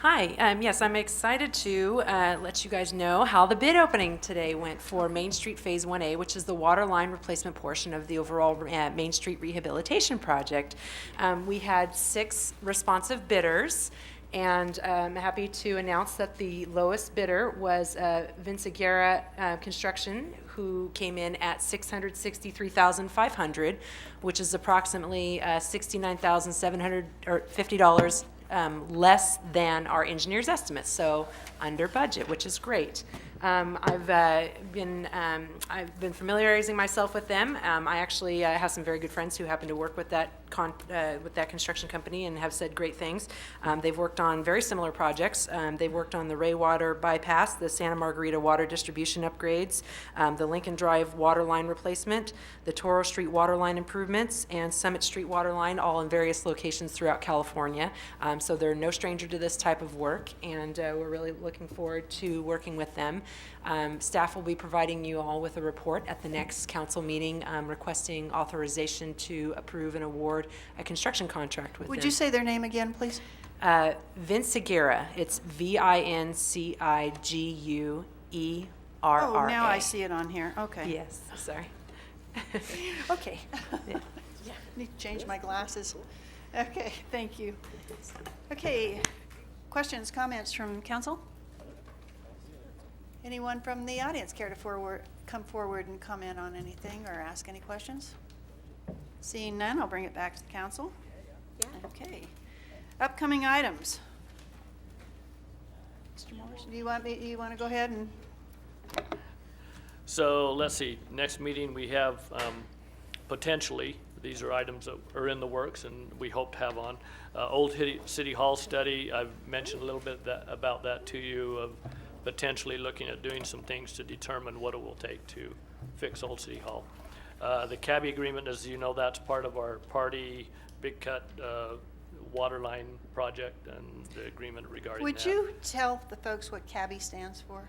Hi, yes, I'm excited to let you guys know how the bid opening today went for Main Street Phase 1A, which is the water line replacement portion of the overall Main Street Rehabilitation Project. We had 6 responsive bidders, and I'm happy to announce that the lowest bidder was Vince Aguirre Construction, who came in at $663,500, which is approximately $69,750 less than our engineer's estimates, so under budget, which is great. I've been familiarizing myself with them. I actually have some very good friends who happen to work with that construction company and have said great things. They've worked on very similar projects. They've worked on the Raywater bypass, the Santa Margarita water distribution upgrades, the Lincoln Drive water line replacement, the Toro Street water line improvements, and Summit Street water line, all in various locations throughout California. So they're no stranger to this type of work, and we're really looking forward to working with them. Staff will be providing you all with a report at the next council meeting requesting authorization to approve and award a construction contract with them. Would you say their name again, please? Vince Aguirre. It's Vinciguerra. Oh, now I see it on here. Okay. Yes, sorry. Okay. Yeah. Need to change my glasses. Okay, thank you. Okay, questions, comments from council? Anyone from the audience care to come forward and comment on anything or ask any questions? Seeing none, I'll bring it back to the council. Yeah. Okay. Upcoming items. Mr. Morris, do you want to go ahead and? So let's see, next meeting we have potentially these are items that are in the works and we hope to have on. Old City Hall study, I've mentioned a little bit about that to you, of potentially looking at doing some things to determine what it will take to fix Old City Hall. The CABI agreement, as you know, that's part of our party big cut water line project and the agreement regarding Would that. you tell the folks what CABI stands for?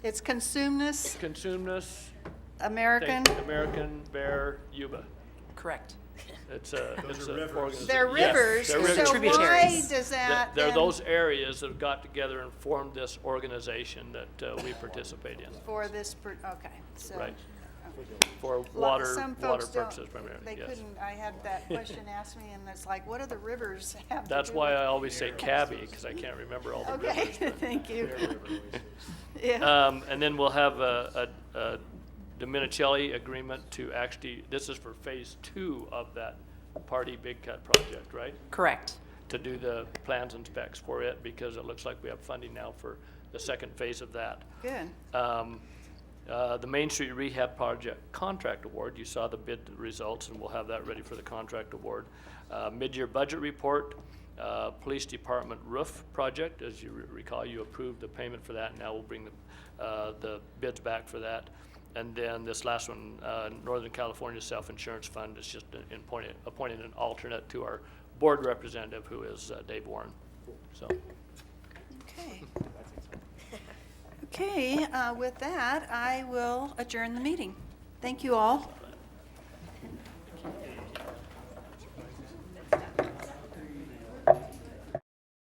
It's Consumness American. American Bear Yuba. Correct. It's a organization. They're Yes, rivers, they're so rivers. why Tributaries. does that? They're then- those areas that have got together and formed this organization that we participate in. For this, okay, so. Right. For Lot- water some water folks don't- purposes primarily, They yes. couldn't, I had that question asked me, and it's like, what do the rivers have to do? That's why with- I always say CABI, because I can't remember all the Okay, rivers. but- thank you. Yeah, And then we'll have the Dominicelli agreement to actually, this is for phase 2 of that party big cut project, right? Correct. To do the plans and specs for it, because it looks like we have funding now for the second phase of that. good. The Main Street Rehab Project contract award, you saw the bid results, and we'll have that ready for the contract award. Mid-year budget report, Police Department roof project, as you recall, you approved the payment for that, and now we'll bring the bids back for that. And then this last one, Northern California Self-Insurance Fund, is just appointing an alternate to our board representative, who is Dave Warren. So. Okay. Okay, with that, I will adjourn the meeting. Thank you all.